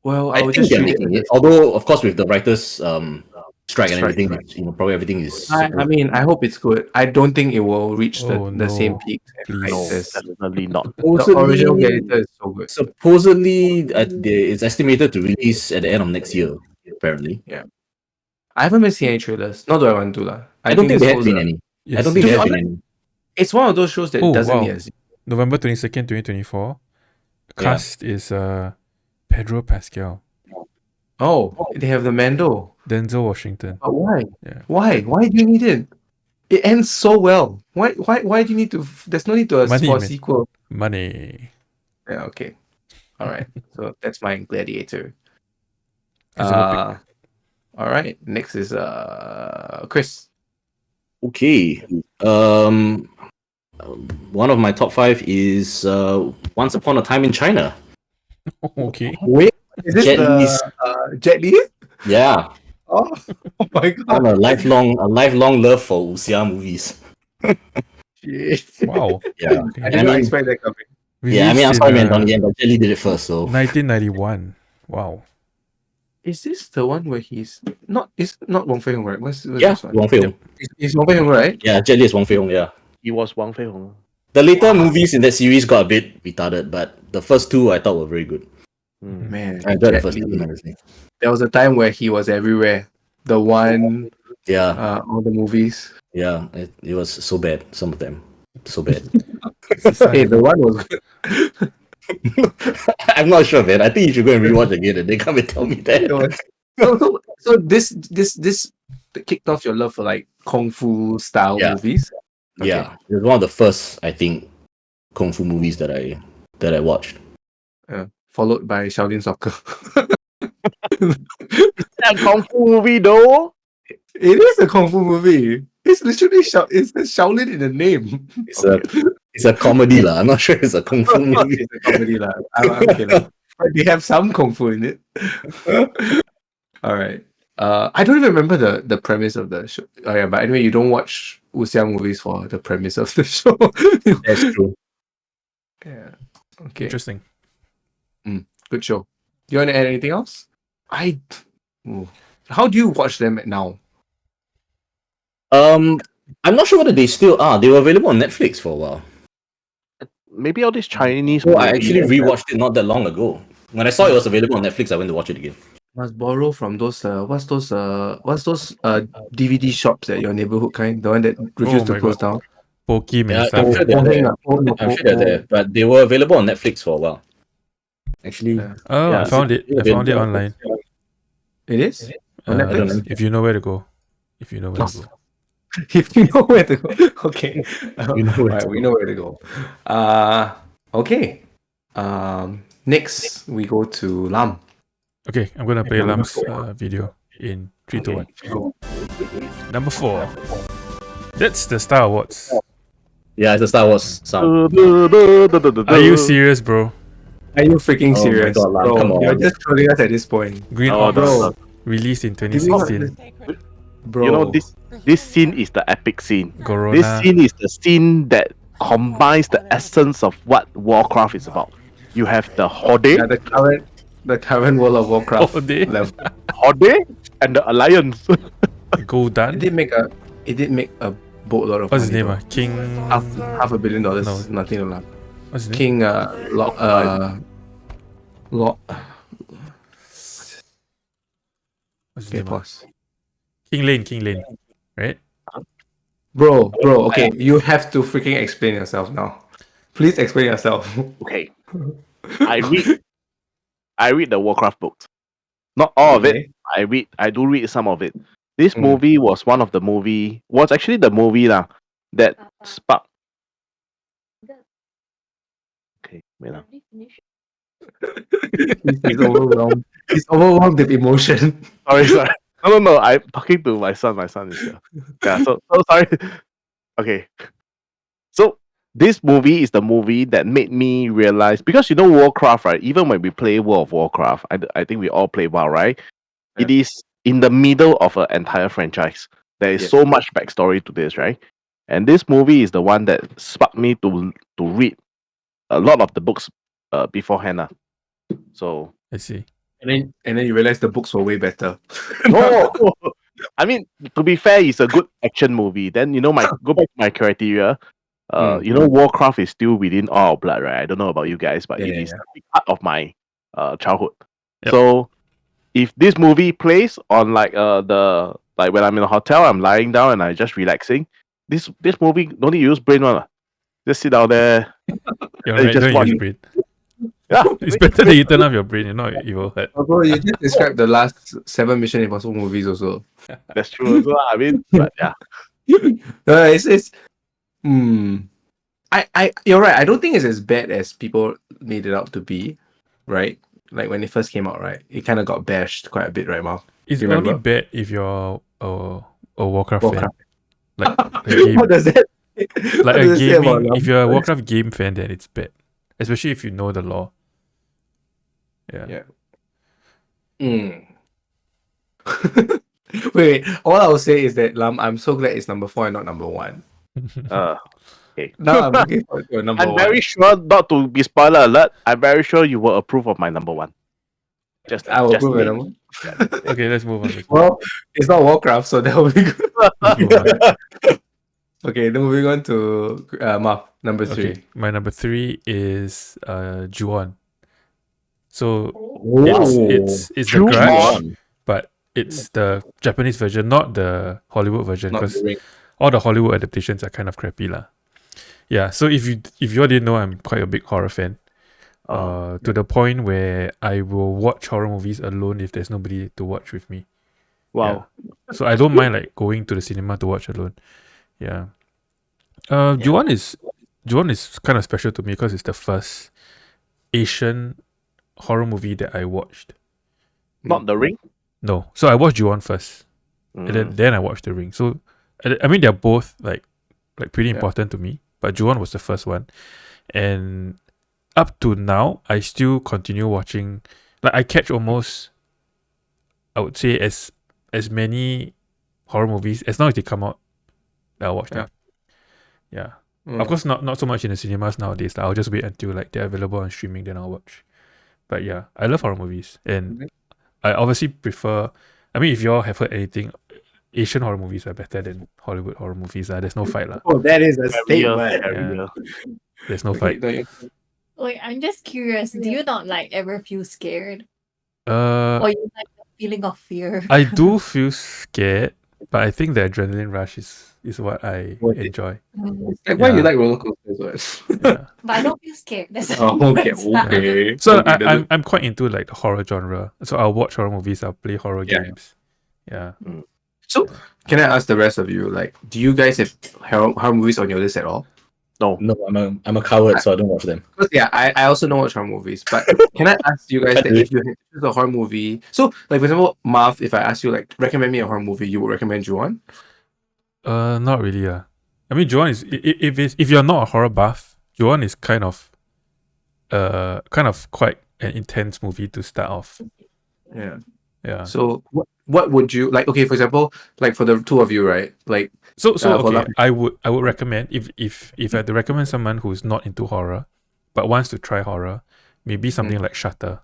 Well, I I would think just they're treat it making as it. Although, of course, with the writers strike and Strike. everything, probably everything is. I mean, I hope it's good. I don't think it will reach Oh, the same no. peak and Please. heights No, as definitely not. the original Gladiator is so good. Supposedly, it's estimated to release at the end of next year. Apparently, I haven't been seeing any trailers. Not that I want to lah. I don't think this there has shows been any. I Yes, don't think To be there has been honest, any. it's one of those shows that Oh, doesn't wow. need a sequel. November 22nd, 2024. Yeah. Cast is Pedro Pascal, Oh, they have the Mando. Denzel Washington. But why? Yeah. Why? Why do you need it? It ends so well. Why do you need to? There's no need to Money, for a man. sequel. Money. Yeah. Okay. All right. So that's my Gladiator. It's a good pick. All right. Next is Chris. Okay. One of my top 5 is Once Upon a Time in China. Okay. Wait, is this Jet the Li's- Jet Li? Yeah, Oh my I'm god. a lifelong love for wuxia movies. Shit. Wow. Yeah, Okay. I did not expect that coming. yeah. I mean, I'm Released sorry, man, in Donnie Yen, but Jet Li did it first, so 1991. Wow. Is this the one where he's not? It's not Wong Fei Hung, right? What's yeah, this one? Wong Fei Hung. It's Wong Fei Hung, right? Yeah, Jet Li is Wong Fei Hung. Yeah, He was Wang Fei Hong. the later movies in that series got a bit retarded, but the first 2 I thought were very good. Man, I enjoyed the Jet first 2 Li. tremendously. There was a time where he was everywhere. The one, Yeah, all the movies. yeah. It was so bad. Some of them, so bad. Hey, the one was good. I'm not sure, man. I think you should go and rewatch again, and they come and tell me that. It was- so this kicked off your love for like kung fu style Yeah. movies. Okay. Yeah, it was one of the first, I think, kung fu movies that I watched. Followed by Shaolin Soccer. That Kung Fu movie though? It is a kung fu movie. It's literally it's Shaolin in the name. It's a comedy lah. I'm not sure it's a kung fu movie. It's a comedy lah. I'm kidding. But they have some kung fu in it. All right. I don't even remember the premise of the show. Oh yeah, but anyway, you don't watch wuxia movies for the premise of the show. That's true. Yeah. Okay. Interesting. Good show. Do you want to add anything else? Ooh. How do you watch them now? I'm not sure whether they still are. They were available on Netflix for a while. Maybe all these Chinese So I movies actually have- rewatched it not that long ago. When I saw it was available on Netflix, I went to watch it again. Must borrow from those what's those DVD shops at your neighborhood kind? The one that refused to my close God. down. Pokemon Yeah, stuff. I'm sure they're there. I'm sure they're there, but they were available on Netflix for a while. Actually, Yeah. Oh, Yeah, I found it. I found it available. online. It is? On Uh, Netflix? know. if you know where to go. If you know where to go. If you know where to go. Okay. You know where Alright, to we know where to go. Okay. Next we go to Lam. Okay, I'm gonna play Number Lam's four. video in 3, 2, 1. Go. Number 4. That's the Star Awards. Yeah, it's a Star Wars sound. Are you serious, bro? Are you freaking Oh my serious? God, Lam, Bro, come on. you're just trolling us at this point. Green Oh, Ops no. released in Give me not 2016. Bro. You know, this scene is the epic scene. Corona. This scene is the scene that combines the essence of what Warcraft is about. You have the Horde, Yeah, the current World of Warcraft Horde. level. Horde, and the Alliance. Goldan. It did make a boatload of What's his money, name? though. King. Half $1 billion No. is nothing to laugh. What's his name? King What's his okay, name? pause. King Lane. Right? Bro, okay, you have to freaking explain yourself now. Please explain yourself. Okay, I read the Warcraft books. Not all of it. I do read some of it. This Mm. movie was actually the movie that sparked You know. He's overwhelmed. He's overwhelmed with emotion. Sorry. No. I'm talking to my son. My son is here. Yeah. So sorry. Okay. So this movie is the movie that made me realize, because Warcraft, right? Even when we play World of Warcraft, I think we all play WoW, right? Yeah. It is in the middle of an entire franchise. There is Yes. so much backstory to this, right? And this movie is the one that sparked me to read a lot of the books beforehand. So I see. And then you realize the books were way better. no, I mean, to be fair, it's a good action movie. Then go back to my criteria. Warcraft is still within all our blood, right? I don't know about you guys, but it is a big part of my childhood. Yep. So if this movie plays on when I'm in a hotel, I'm lying down and I'm just relaxing. This movie don't need to use brain one. Just sit down there. You're and right, just don't watch. use brain. Yeah, It's better that you turn off your brain, you're not evil head. Although you just described the last 7 Mission Impossible movies also. that's true as well. I mean, but yeah. It's you're right. I don't think it's as bad as people made it out to be, right? Like when it first came out, right? It kind of got bashed quite a bit, right, Mal? It's Remember? only bad if you're a Warcraft fan. Warcraft. Like a game, What does that? like what a does it say about gaming. Lam? If you're a Warcraft game fan, then it's bad, especially if you know the lore. Yeah. Mm. Wait. All I will say is that Lam, I'm so glad it's number 4 and not number 1. Okay. Now I'm looking forward to a number I'm 1. very sure, not to be spoiler alert, I'm very sure you will approve of my number 1. I will prove it. maybe. Number. Okay, let's move on. Well, it's not Warcraft, so that will be good. Let's move on. Okay, then moving on to Mark, number 3. Okay, my number 3 is Ju-on. So Oh. it's the Ju-on. Grudge, but it's the Japanese version, not the Hollywood version, Not because the ring. all the Hollywood adaptations are kind of crappy lah. Yeah, so if you all didn't know, I'm quite a big horror fan. To the point where I will watch horror movies alone if there's nobody to watch with me. Wow. Yeah. So I don't mind like going to the cinema to watch alone. Yeah. Ju-on is kind of special to me because it's the first Asian horror movie that I watched. Not The Ring? No, so I watched Ju-on first, and Mm. then I watched The Ring. So I mean they're both like pretty important to me, but Ju-on was the first one, and up to now I still continue watching. Like I catch almost, I would say as many horror movies as long as they come out, I'll watch them. Yeah. Of course, not so much in the cinemas nowadays. I'll just wait until like they're available on streaming, then I'll watch. But yeah, I love horror movies, and I obviously prefer. I mean, if you all have heard anything, Asian horror movies are better than Hollywood horror movies. There's no fight lah. Oh, that is a Very statement. Yeah. There's no Okay, fight. no, you- Wait, I'm just curious. Do you not like ever feel scared, Uh, or you like the feeling of fear? I do feel scared, but I think the adrenaline rush is what I Worth it. enjoy. It's like why you Yeah. like roller coasters? What? Yeah. But I don't feel scared. That's Oh, okay, okay. So Okay, I'm quite into like the horror genre. So I'll watch horror movies. I'll play horror Yeah. games. Yeah. So, can I ask the rest of you, like, do you guys have horror movies on your list at all? No. No, I'm a coward, so I don't watch them. Because yeah, I also don't watch horror movies. But can I ask you guys that if you had to choose a horror movie? So, like for example, Marv, if I ask you like recommend me a horror movie, you would recommend Ju-on? Not really. I mean, Ju-on is if you're not a horror buff, Ju-on is kind of quite an intense movie to start off. Yeah. Yeah. So what would you like? Okay, for example, like for the two of you, right? Like So for okay, Lam- I would recommend if I had to recommend someone who's not into horror but wants to try horror, maybe something like Shutter.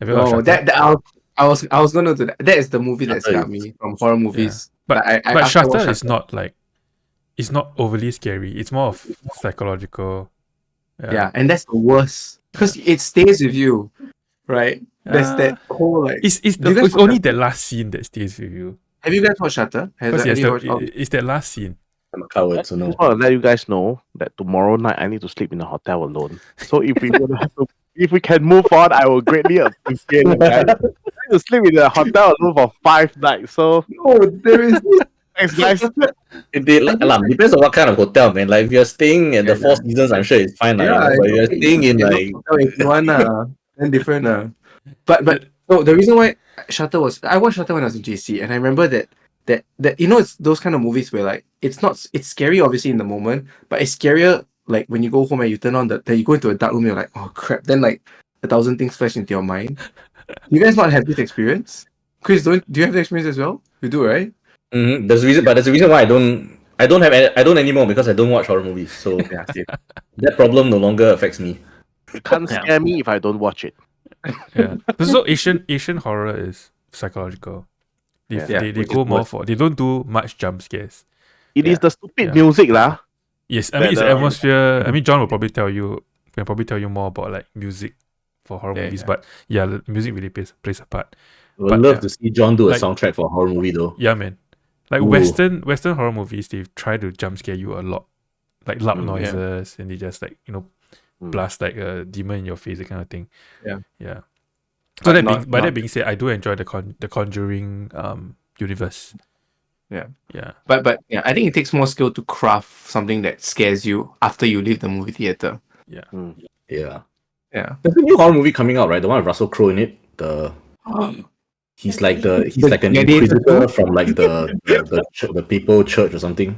Have you watched oh, Shutter? that I was gonna do that. That is the movie that Shutter scared me from horror movies. But I but after I watched Shutter is not like, it's not overly scary. It's more of psychological. Yeah, and that's the worst because it stays with you, right? There's that whole like. It's Do you guys it's watch only Shutter? the last scene that stays with you. Have you guys watched Shutter? Because Have yes, you watched? it's that last scene. I'm a coward, I so just no. want to let you guys know that tomorrow night I need to sleep in a hotel alone. So if we would have to, if we can move on, I will greatly appreciate it, guys. I need to sleep in a hotel alone for 5 nights. So No, there is. Thanks, guys. Depends on what kind of hotel, man. Like if you're staying at the Four Seasons, I'm sure it's fine. Like, Yeah, but if you're staying in like if you want then different But no, the reason why Shutter was I watched Shutter when I was in JC, and I remember that it's those kind of movies where like it's scary obviously in the moment, but it's scarier like when you go home and you turn on then you go into a dark room, you're like, oh crap, then like 1,000 things flash into your mind. You guys not have this experience? Chris, do you have the experience as well? You do, right? there's a reason why I don't anymore because I don't watch horror movies. So Yeah, same. that problem no longer affects me. You can't scare me if I don't watch it. Yeah. So Asian horror is psychological. They which go is more what- for they don't do much jump scares. It is the stupid Yeah. music lah. Yes, I mean it's That, atmosphere. I mean John will probably tell you more about like music for horror Yeah, movies, yeah. but yeah, the music really plays a part. I would But, love yeah. to see John do a Like- soundtrack for a horror movie though. Yeah, man. Like Ooh. Western horror movies, they try to jump scare you a lot, like loud Mm, yeah. noises, and they just like blast like a demon in your face, that kind of thing. Yeah. Yeah. But So not- by not- that being said, I do enjoy the Conjuring universe. Yeah. Yeah. But yeah, I think it takes more skill to craft something that scares you after you leave the movie theater. Yeah. Yeah. Yeah. There's a new horror movie coming out, right? The one with Russell Crowe in it. He's like an Gladiator inquisitor from like the papal church or something.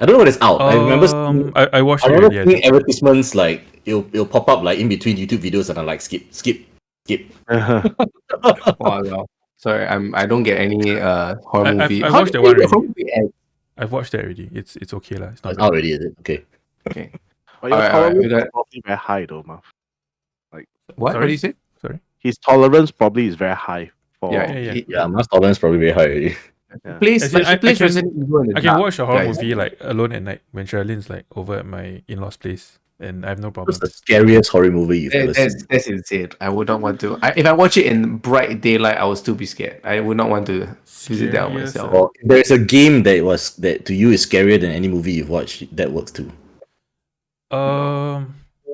I don't know when it's out. I remember seeing, I watched I it remember already. I seeing think. advertisements like it'll pop up like in between YouTube videos and I'm like skip. Wow. Sorry, I don't get any horror I've movie. watched How do that you one get already. horror movie ads? I've watched that already. It's okay lah. It's not It's bad. out already, is it? Okay. Okay. But your Alright, tolerance we is got- probably very high though, Marv. What? Sorry? What do you say? Sorry. His tolerance probably is very high for Yeah. Yeah, my tolerance probably very high already. Plays As in, like he I plays can- Resident Evil in the I can dark, watch a horror guys. movie like alone at night when Charlene's like over at my in-laws' place, and I have no problem. What's the scariest horror movie you've ever seen? That's insane. I would not want to. If I watch it in bright daylight, I would still be scared. I would not want to visit that on Scariest, myself. Or if there's a game that to you is scarier than any movie you've watched, that works too.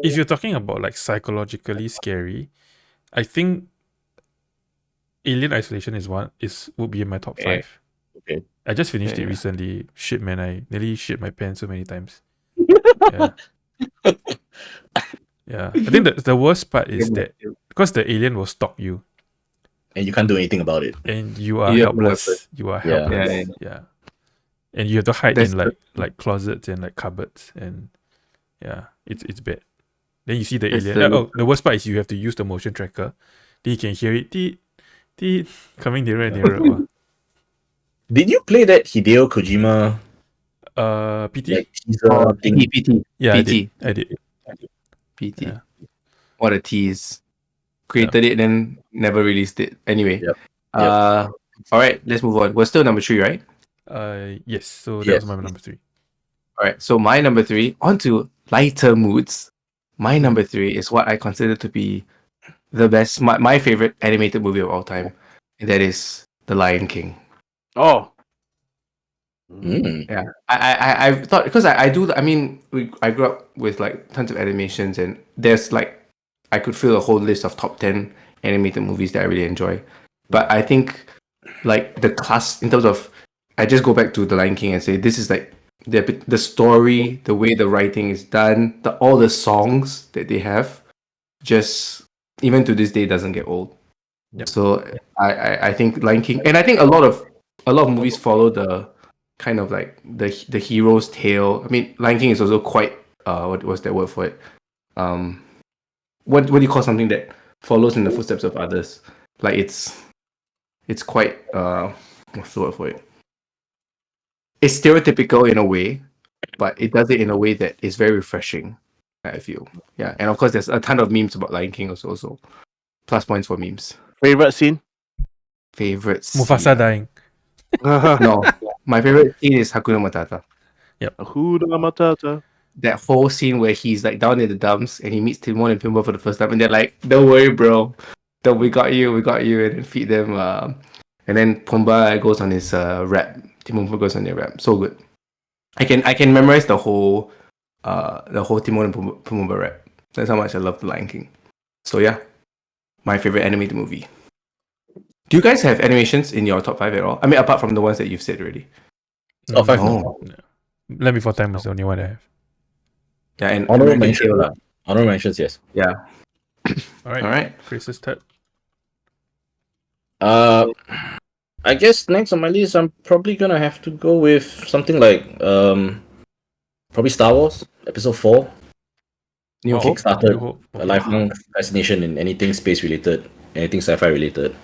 If you're talking about like psychologically scary, I think Alien Isolation would be in my top 5. Okay. I just finished it Yeah. recently. Shit, man, I nearly shit my pants so many times. Yeah. Yeah. I think the worst part is that because the alien will stalk you And you can't do anything about it. and you are You have no helpless. You are Yeah. helpless. Yeah. And you have to hide That's in like closets and like cupboards, and yeah, it's bad. Then you see the That's alien. The worst part is you have to use the motion tracker. Then you can hear it teet, coming nearer and nearer. Wow. Did you play that Hideo Kojima PT? like teaser thing? PT. Yeah, PT. I did. PT. Yeah. What a tease. Created it, then never released it. Anyway. Yep. All right, let's move on. We're still number 3, right? Yes. So that Yes. was my number 3. All right, so my number 3, on to lighter moods. My number 3 is what I consider to be the best, my favorite animated movie of all time, and that is The Lion King. Oh. Yeah, I thought because I do. I mean, I grew up with like tons of animations, and there's like I could fill a whole list of top 10 animated movies that I really enjoy. But I think like the class in terms of, I just go back to The Lion King and say this is like the story, the way the writing is done, all the songs that they have, just even to this day doesn't get old. Yep. So I think Lion King, and I think a lot of movies follow the kind of like the hero's tale. I mean, Lion King is also quite what was that word for it? What do you call something that follows in the footsteps of others? Like it's quite what's the word for it? It's stereotypical in a way, but it does it in a way that is very refreshing, I feel. Yeah, and of course there's a ton of memes about Lion King also. So plus points for memes. Favorite scene? Favorites. Mufasa dying. No, my favorite scene is Hakuna Matata. Hakuna Matata. That whole scene where he's like down in the dumps and he meets Timon and Pumbaa for the first time, and they're like, "Don't worry, bro. We got you, and then feed them." And then Pumbaa goes on his rap. Timon goes on their rap. So good. I can memorize the whole Timon and Pumbaa rap. That's how much I love The Lion King. So yeah, my favorite animated movie. Do you guys have animations in your top 5 at all? I mean, apart from the ones that you've said already. Oh, five. No. No. Land Before Time is the only one I have. Yeah, and Honorable American mention. Tail. Honorable mentions, yes. Yeah. All right. All right. Chris's turn. I guess next on my list, I'm probably gonna have to go with something like probably Star Wars Episode 4. New Wow. Hope. Kickstarted New Hope. a Okay. lifelong fascination in anything space related, anything sci-fi related.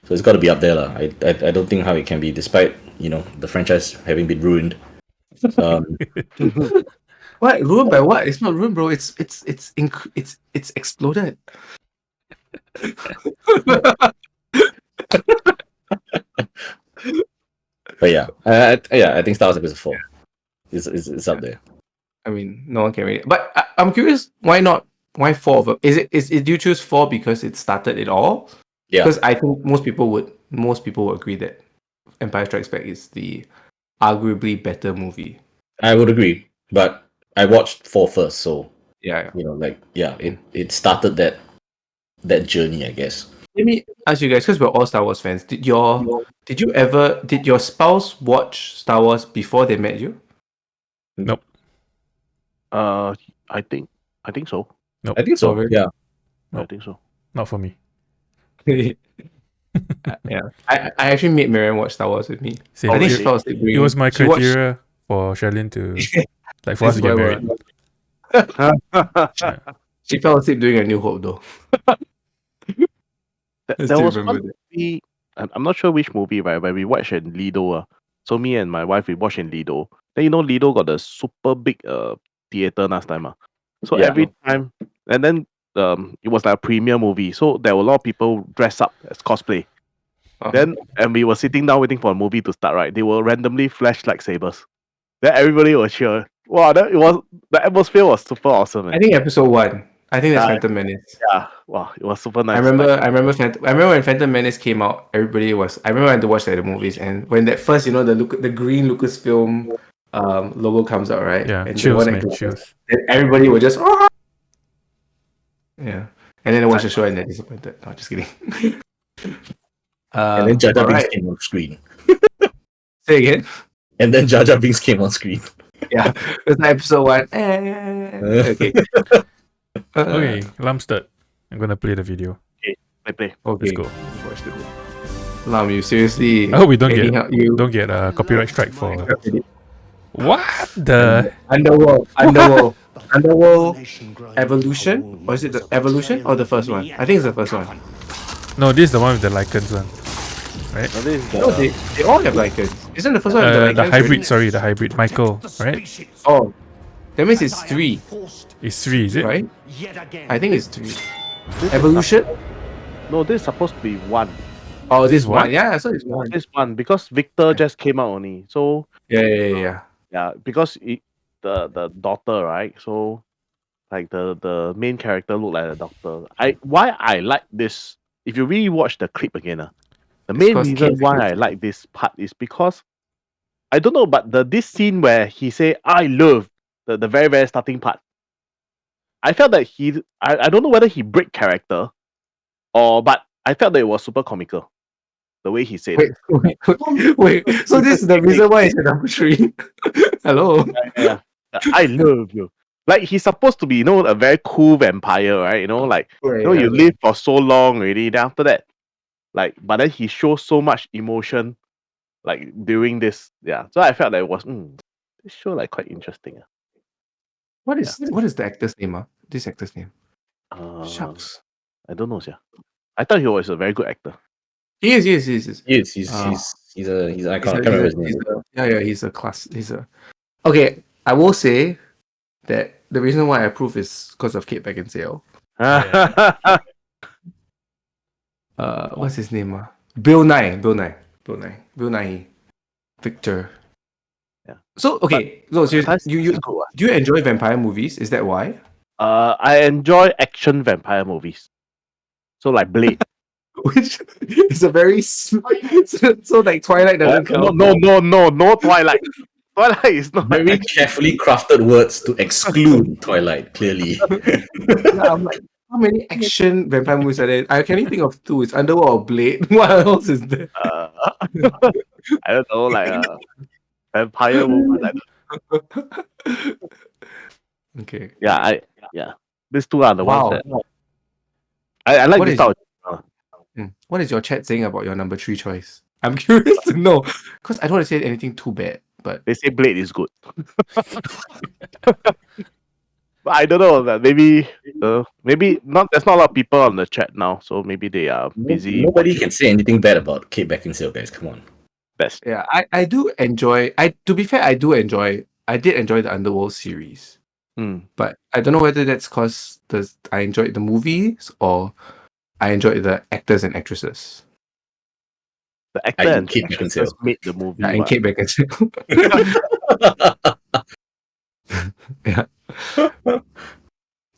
So it's got to be up there, lah. I don't think how it can be, despite the franchise having been ruined. What ruined by what? It's not ruined, bro. It's exploded. But yeah, I think Star Wars Episode 4 is up there. I mean, no one can read it. But I'm curious, why not? Why 4 of them? Is it do you choose 4 because it started it all? Yeah. Because I think most people would agree that Empire Strikes Back is the arguably better movie. I would agree, but I watched 4 first, so Yeah. it started that journey, I guess. Let me ask you guys, because we're all Star Wars fans. Did your spouse watch Star Wars before they met you? Nope. I think so. Nope. I think so. really? Yeah. No. I think so. Not for me. Yeah. I actually made Miriam watch Star Wars with me. Same. I think really? she fell asleep It during. was my she watched- criteria for Charlene to like for us to This get is why married. She fell asleep during A New Hope, though. I There still was remember one movie, I'm not sure which movie, right? But we watched in Lido. So me and my wife, we watched in Lido. Then Lido got the super big theater last time. So Yeah. every time, and then it was like a premiere movie. So there were a lot of people dressed up as cosplay. Uh-huh. And we were sitting down waiting for a movie to start, right? They will randomly flash lightsabers. Then everybody was cheer. Wow, the atmosphere was super awesome, man. I think episode 1. I think that's Yeah. Phantom Menace. Yeah, wow, it was super nice. I remember when Phantom Menace came out, everybody was. I remember I had to watch the movies, and when that first, the green Lucasfilm logo comes out, right? Yeah, and the chills, one man, that- chills. then everybody would just. "Ah!" Yeah, and then I watched the show and they're disappointed. No, just kidding. And then Jar Jar Binks alright. came on screen. Say again. And then Jar Jar Binks came on screen. Yeah, it's like episode 1. Okay. Okay, Lamstad. I'm gonna play the video. Play. Okay. Let's go. Watch the Lam, you seriously? I hope we don't aiming get out you don't get a copyright strike for what the Underworld Evolution, or is it the Evolution or the first one? I think it's the first one. no. This is the one with the Lycans one. Now this is No, they all have Lycans. Isn't the first one the The Lycans? hybrid. Sorry, the hybrid. Michael, right? Oh, that means it's 3, It's 3, is it? right? I think it's 3. Evolution. no, this is supposed to be 1. Oh, this What? one. Yeah, so it's 1. This 1 because Victor just came out only. So Yeah. yeah, because the daughter, right? So like the main character look like a doctor. Why I like this. If you really watch the clip again, the main 'cause reason kids- why I like this part is because I don't know, but this scene where he say I love the very very starting part. I felt that I don't know whether he break character but I felt that it was super comical. The way he said it. Wait. So this is the reason why it's a number 3. Hello. Yeah. I love you. Like he's supposed to be, a very cool vampire, right? You live for so long already. Then after that, but then he shows so much emotion, like during this. Yeah. So I felt that it was this show quite interesting. What is the actor's name? This actor's name. Shucks. I don't know, yeah. I thought he was a very good actor. He is. He's an icon. I can't remember his name. He's a class. Okay. I will say that the reason why I approve is because of Kate Beckinsale. What's his name? Bill Nye. Victor. Yeah. So okay. So you It's good, do you enjoy vampire movies? Is that why? I enjoy action vampire movies. So like Blade. Which is a very so like Twilight doesn't count. No, Twilight. Twilight is not Very carefully crafted words to exclude Twilight, clearly. Yeah, I'm like, how many action vampire movies are there? I can only think of 2. It's Underworld or Blade. What else is there? I don't know, vampire woman. Okay. Yeah. These two are the ones Wow. that I like What this is- type of What is your chat saying about your number 3 choice? I'm curious to know because I don't want to say anything too bad, but They say Blade is good. But I don't know. Maybe not. There's not a lot of people on the chat now, so maybe they are busy. Nobody watching can say anything bad about Kate Beckinsale, guys. Come on. best. yeah, I do enjoy. To be fair, I did enjoy the Underworld series, but I don't know whether that's because I enjoyed the movies or I enjoyed the actors and actresses. The I actor and keep actresses Beckinsale. made the movie. Yeah, and what? Kate Beckinsale. Yeah.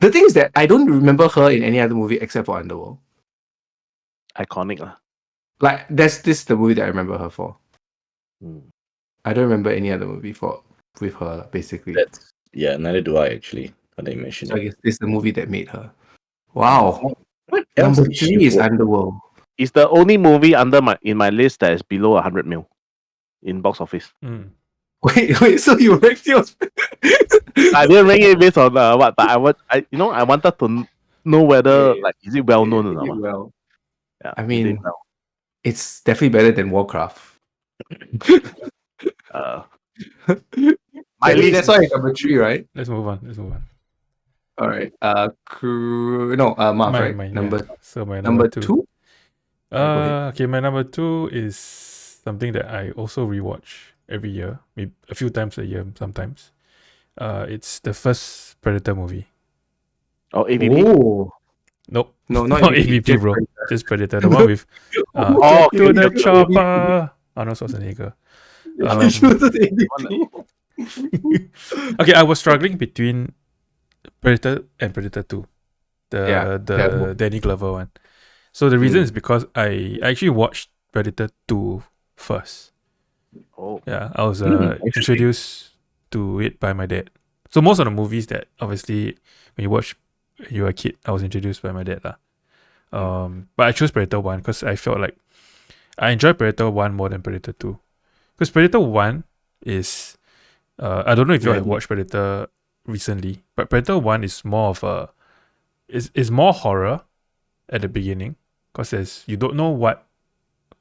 The thing is that I don't remember her in any other movie except for Underworld. Iconic lah. Like this the movie that I remember her for. Mm. I don't remember any other movie with her basically. Yeah, neither do I actually. Now that you mention So I it. guess this is the movie that made her. Wow. What else Number did she 3 is work? Underworld. It's the only movie in my list that is below 100 mil in box office. Mm. Wait, so you ranked yours? I didn't rank it based on what, but I wanted to know whether like is it well known or not. Well, Yeah, I it did mean, well. it's definitely better than Warcraft. My That's list. why it's number 3, right? Let's move on. All right. Marv, right? Mine, Number yeah. So my number number 2. 2. Alright, go ahead. Okay, my number 2 is something that I also rewatch every year, maybe a few times a year sometimes. It's the first Predator movie. Oh, AVP. Oh. Nope, No, not not AVP, just bro. Predator. Just Predator. The one with Oh, Get to okay, the okay. chopper. Arnold Schwarzenegger. Okay, I was struggling between Predator and Predator 2. The Danny Glover one. So the reason is because I actually watched Predator 2 first. Oh, Yeah, I was Interesting. introduced to it by my dad. So most of the movies that obviously when you watch when you were a kid, I was introduced by my dad lah. But I chose Predator 1 because I felt like I enjoy Predator 1 more than Predator 2. Because Predator 1 is I don't know if you all have watched Predator recently, but Predator 1 is more of a is more horror at the beginning because you don't know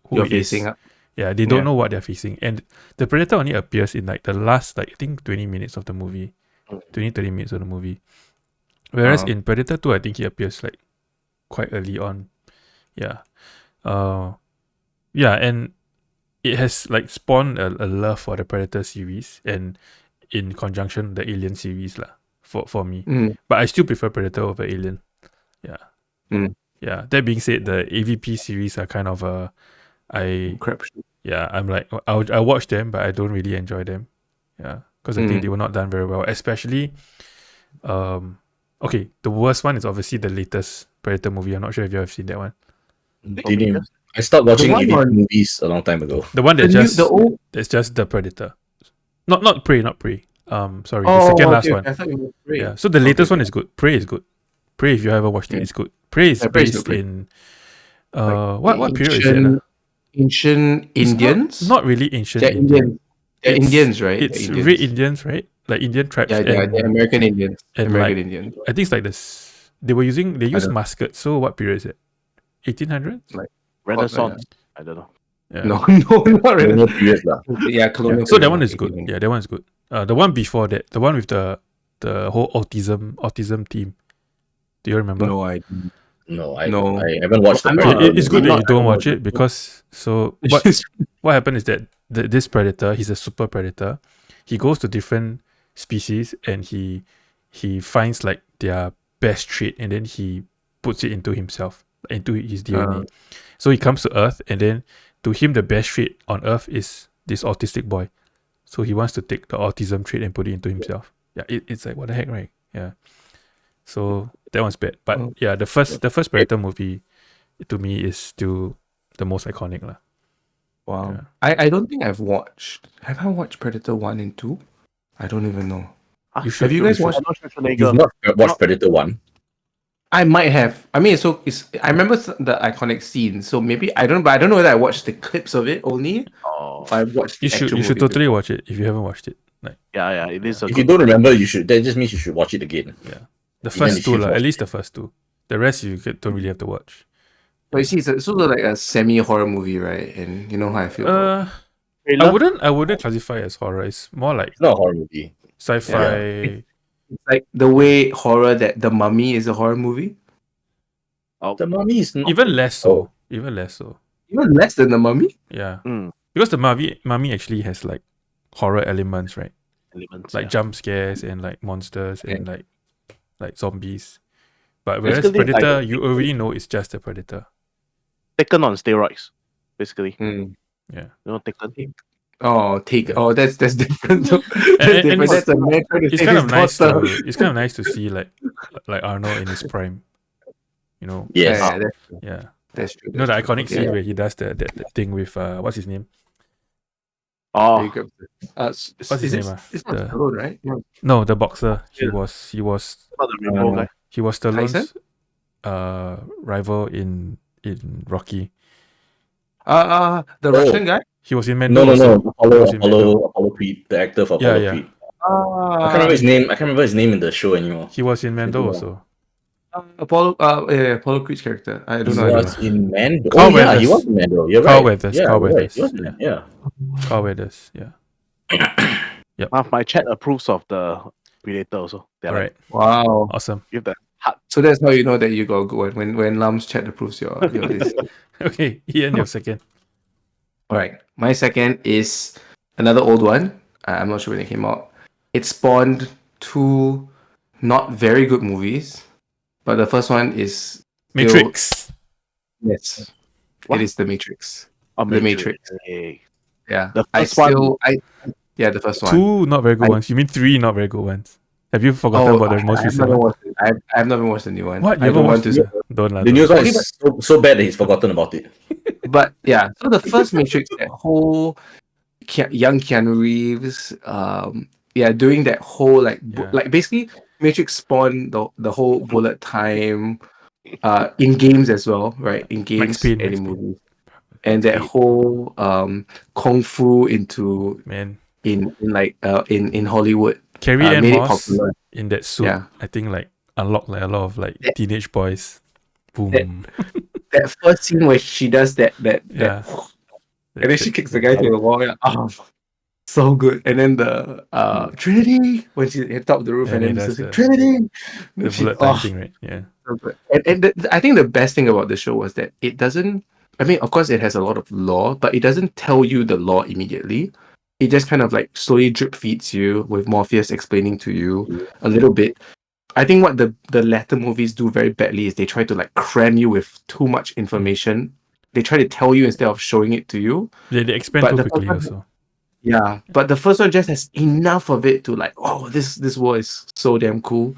who You're it is. facing up. Yeah, they don't Yeah. know what they're facing. And the Predator only appears in like the last, like I think 20 minutes of the movie. 20-30 minutes of the movie. Whereas in Predator 2, I think he appears like quite early on. Yeah. Yeah, and it has like spawned a love for the Predator series and in conjunction the Alien series lah for me. But I still prefer Predator over Alien. Yeah. Yeah. That being said, the AVP series are kind of Crap. I'm like I watch them, but I don't really enjoy them. Yeah, because I think they were not done very well. Especially, okay, the worst one is obviously the latest Predator movie. I'm not sure if you have seen that one. I stopped watching one AVP on- movies a long time ago. The one that The just the Predator. Not Prey. Sorry, the Oh, second last okay. one. I thought you were Prey. Yeah. So the latest one is good. Prey is good. Prey, if you ever watched it, it's good. Prey is Yeah, Prey is based good, Prey. in what period is it? Ancient It's Indians? not really ancient They're Indian. Indians. They're Indians, right? It's They're red Indians, right? Like Indian tribes. Yeah, and they're American Indians. and American like- Indians. I think it's like this. They used don't- muskets. So what period is it? 1800s? Renaissance. I don't know. Yeah. No, not really. No period lah. Yeah, colonial. So that one period, is good. 1800s. Yeah, that one is good. The one before that, the one with the whole autism team. Do you remember? No, I No, I No. I haven't watched the I'm not- Predator It's good movie. that you don't I watch it because what happened is that this predator, he's a super predator. He goes to different species and he finds like their best trait and then he puts it into himself, into his DNA. So he comes to Earth and then to him the best trait on Earth is this autistic boy. So he wants to take the autism trait and put it into himself. Yeah, it's like what the heck, right? Yeah. So that one's bad. But yeah, the first Predator movie to me is still the most iconic lah. Wow. Yeah. I don't think I've watched. Have I watched Predator 1 and 2? I don't even know. You should. Have you guys watched? Arnold Schwarzenegger. You've not watched Predator 1? I might have. I mean, I remember the iconic scene. So maybe I don't. But I don't know whether I watched the clips of it only. Oh, Or I watched the You should actual you should movie. totally watch it if you haven't watched it. Like yeah. It is a If you good. don't remember, you should. That just means you should watch it again. the Even first if two you've lah, at watched least the first two. The rest don't really have to watch. But you see, it's sort of like a semi-horror movie, right? And you know how I feel about it. I wouldn't classify it as horror. It's more like It's not a horror movie. sci-fi. It's like the way horror that The Mummy is a horror movie. The Mummy is not Even less so. Even less so. Even less than The Mummy. Yeah. Mm, Because the mummy actually has like horror elements, right? elements, Like yeah. jump scares and like monsters and like zombies. But whereas Basically, like- Predator, you already know it's just a Predator. Taken on steroids, basically. Mm. Yeah. You know, Taken. That's different. Though. That's And different. it's- That's a man trying to It's save kind his of nice daughter. it's kind of nice to see like Arnold in his prime. You know? Yes. Yeah. That's true. You know the that's true. iconic scene where he does that thing with what's his name? Where he Oh, grabs What's his name? It's not The- Stallone, right? Yeah. No, the boxer. He Yeah. was not the rainbow guy. he was Stallone's Tyson? rival in Rocky. The Oh. Russian guy. He was in Mando. No. also. was in Apollo Creed, the actor for Yeah, Apollo yeah. Creed. I can't remember his name. I can't remember his name in the show anymore. He was in Mando Yeah. also. Apollo Creed's character. I He don't know. was in Mando. Carl Oh yeah, he Weathers. was in Mando. You're Carl right. Weathers, Yeah, Carl you're right. Weathers, He was in- yeah. Carl Weathers, yeah. My chat approves of the Predator also. They're Alright, Wow. awesome. give the heart. So that's how you know that you got a good one when Lam's chat approves your list. Okay, Ian, your second. All right, my second is another old one. I'm not sure when it came out. It spawned two not very good movies, but the first one is Matrix. yes, What? it is The Matrix. Oh, The Matrix. Hey. Yeah, The first one. the first one. Two not very good I- ones. You mean three not very good ones? Have you forgotten about the most I've recent never one? watched it. I've never watched the new one. What? You I haven't don't want watched to. it? Don't lah. The don't. news one is so bad that he's forgotten about it. But yeah, so the first Matrix, that whole young Keanu Reeves, doing that whole Yeah. like basically Matrix spawned the whole bullet time, in games as well, right? In games Payne, and Max in Payne. movies, and that whole kung fu into Man, in Hollywood. Carrie Ann made it Moss popular. in that suit, Yeah. I think like unlocked like a lot of like Yeah. teenage boys. Boom. That first scene where she does that Yeah. and then she kicks the guy to the wall. Yeah. Oh, so good. And then the Trinity when she's at top of the roof, Yeah, and then he she's does like, the- Trinity. the And she- bullet time oh, thing, right? Yeah. so good. And I think the best thing about the show was that it doesn't. I mean, of course, it has a lot of lore, but it doesn't tell you the lore immediately. It just kind of like slowly drip feeds you with Morpheus explaining to you a little bit. I think what the latter movies do very badly is they try to like cram you with too much information. They try to tell you instead of showing it to you. They expand But too the quickly first also. Yeah, but the first one just has enough of it to like, oh, this world is so damn cool.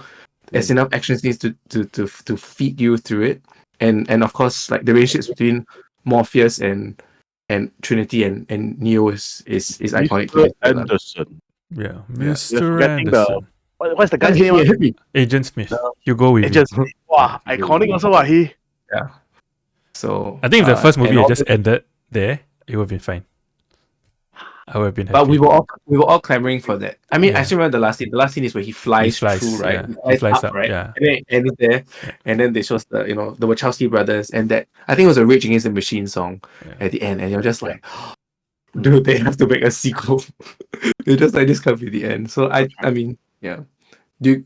There's enough action scenes to feed you through it, and of course, like the relationships between Morpheus and Trinity and Neo is iconic. to Mr. me. Anderson. Yeah. Yeah. Mr. forgetting the- Anderson. What's the guy's name? Hit me. Agent Smith. You go with It it. just wow, iconic also. What he? So I think if the first movie and had all just the- ended there, it would have been fine. I would have been happy. But we were all clamoring for that. I mean, I Yeah. still remember the last scene. The last scene is where he flies, through, right? yeah. He flies up, right? yeah. And then it ends there, Yeah. and then they show us the Wachowski brothers, and that I think it was a Rage Against the Machine song Yeah. at the end, and you're just like, dude, they have to make a sequel. You're just like, this can't be the end. So I mean, yeah. Do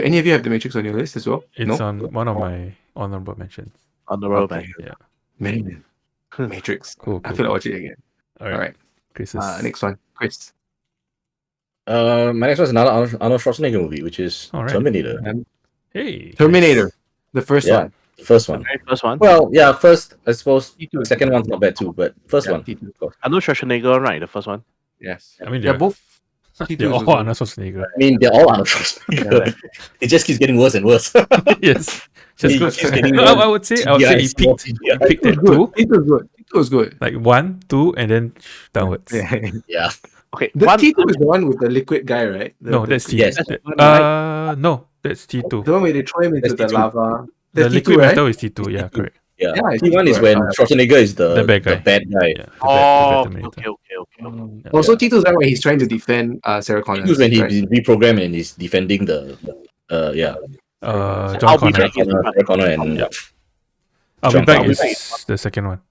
any of you have the Matrix on your list as well? It's No? on one of my honorable mentions. On the road, Okay. man. Yeah. Man, Matrix. Cool. I feel like watching it again. All All right. Chris's. Next one, Chris. My next one is another Arnold Schwarzenegger movie, which is All right. Terminator. Hey. Terminator, the first Yeah. one. The first one. Very first one. Well, yeah, first I suppose. T2. Second one's not bad too, but first Yeah, one. T2. Of course. I know Schwarzenegger, right? The first one. Yes. I mean, they're they're- both. T2 They're is all also- Arnold Schwarzenegger. I mean, they're all Arnold Schwarzenegger. It just keeps getting worse and worse. Yes. Just He good. keeps getting No, worse. I would say he CGI, picked It at was two, good. It was good. It was good. like 1, 2, and then downwards. Yeah. Yeah. Okay, The one. T2 is the one with the liquid guy, right? No, that's T. Yes. No, that's T2. the one where they throw him into That's the T2. lava. The That's liquid T2, right? metal is T2. Yeah, correct. Yeah, Yeah, it's T1 is T2, when right? Schwarzenegger is the The bad guy. bad guy. Yeah. The Oh, Terminator. okay. Also, Yeah. T2 is right where he's trying to defend Sarah Connor. T2 is when right? he's reprogrammed and he's defending the John I'll be Connor. back in Sarah Connor and Yep. I'll be John back Connor. is the second one.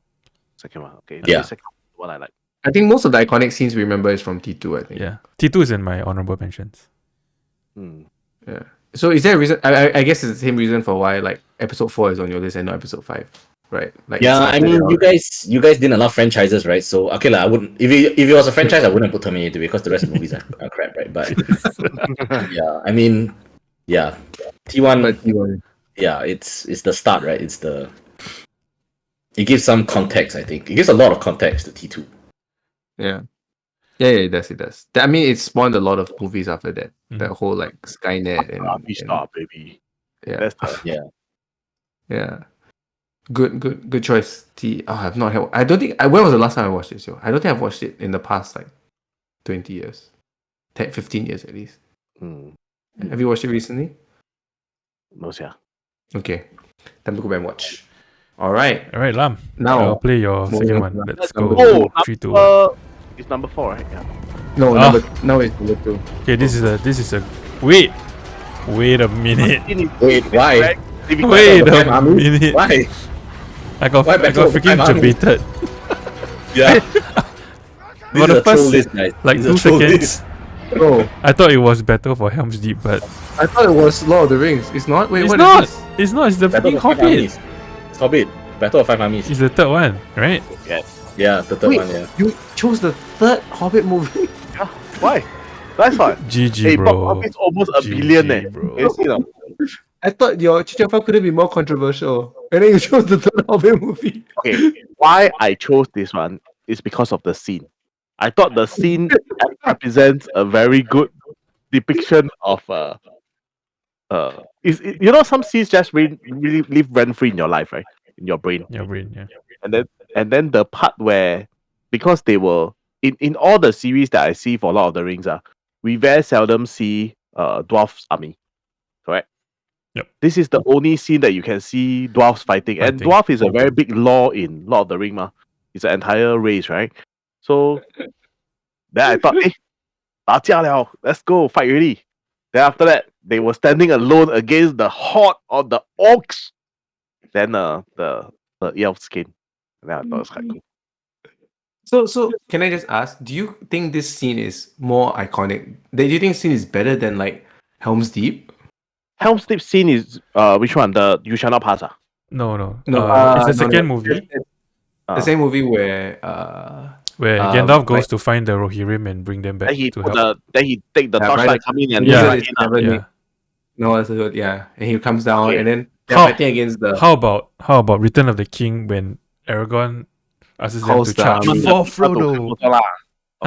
second one. Okay, Yeah. the second one I like. I think most of the iconic scenes we remember is from T2, I think. Yeah. T2 is in my honorable mentions. Yeah. So is there a reason? I guess it's the same reason for why like episode 4 is on your list and not episode 5, right? Like Yeah, it I started mean, out- you guys didn't allow franchises, right? So okay, I wouldn't if it was a franchise, I wouldn't put Terminator because the rest of the movies are crap, right? But yeah, I mean, yeah, T1, but T1. yeah, it's the start, right? It gives some context. I think it gives a lot of context to T2. Yeah. Yeah, it does. It does. I mean, it spawned a lot of movies after that. The whole like Skynet and Star, baby. yeah, That's the yeah. Good choice. I've not had. I don't think. When was the last time I watched this? Yo, I don't think I've watched it in the past like 20 years, 10, 15 years at least. Have you watched it recently? no, yeah. Okay, time to go back and watch. All right, Lam. now I'll play your moving second on one. to Let's number go. Oh, 3, 2, 1. It's number 4, right? Yeah. no, Ah. now it's number 2. Okay, this is a wait a minute. Wait, why? Wait Battle of the Five a Armies? minute. Why? I got Why Battle of the freaking Five Armies? debated. Yeah. For the first list, guys. like This is 2 a troll seconds, list. Oh, I thought it was Battle for Helm's Deep, but I thought it was Lord of the Rings. It's not. Wait, it's what not. is this? It's not. It's the Battle freaking of Five Hobbit. Armies. It's Hobbit. Battle of Five Armies. It's the third one, right? Yeah, the third Wait, one. Yeah. you chose the third Hobbit movie. Why? That's fine. GG, Hey, bro. Bob Hobbit's almost a GG, billion, eh? bro. Yes, you know. I thought your Chichafa couldn't be more controversial, and then you chose the third Hobbit movie. Okay, why I chose this one is because of the scene. I thought the scene represents a very good depiction of you know, some scenes just really live rent free in your life, right? In your brain. Your brain, yeah. And then the part where, because they were in all the series that I see for Lord of the Rings, we very seldom see dwarfs army, correct? Yep. This is the only scene that you can see dwarfs fighting, and Fighting. dwarf is a very big law in Lord of the Ring, It's an entire race, right? So then I thought, 打架了, let's go fight already. Then after that, they were standing alone against the horde of the orcs. Then the elves came. And then I thought it was quite cool. So can I just ask? Do you think this scene is more iconic? Do you think this scene is better than like Helm's Deep? Helm's Deep scene is which one? The You Shall Not Pass. No. No, It's the no, second no. movie The same movie where where Gandalf goes to find the Rohirrim and bring them back Then he to put help. then he take the Yeah, torchlight, right. come in and Yeah. fight It's in, never Yeah. named- No, that's good. Yeah, and he comes down, Okay. and then they're How- fighting against the. How about Return of the King when Aragorn asks them Calls to the charge army. for Frodo?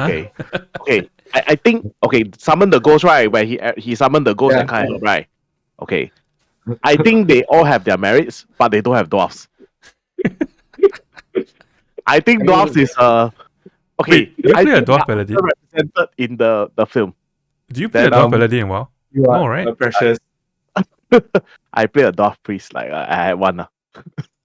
Okay. Okay. I think summon the ghost, right? Where he summoned the ghost Yeah. and kind of, right? Okay. I think they all have their merits, but they don't have dwarfs. I think dwarfs is okay. Wait, do you I play a think dwarf they are paladin? represented in the film. Do you play a Then, dwarf paladin in WoW? You are No, right? Precious. I play a dwarf priest, like I had one.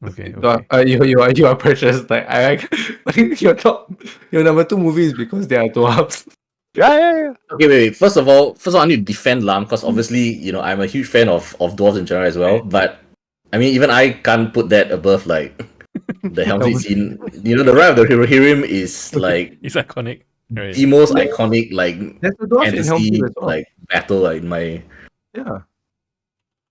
Okay. You are precious. Like I like your number 2 movie is because they are dwarves. Yeah. Okay, wait. First of all, I need to defend Lam because obviously, I'm a huge fan of dwarves in general as well. But I mean, even I can't put that above like the Helm's Deep scene. The Ride of the Rohirrim is like It's iconic. Right. the most iconic like There's a dwarf in Helm's fantasy Deep as well. like battle like in my. Yeah.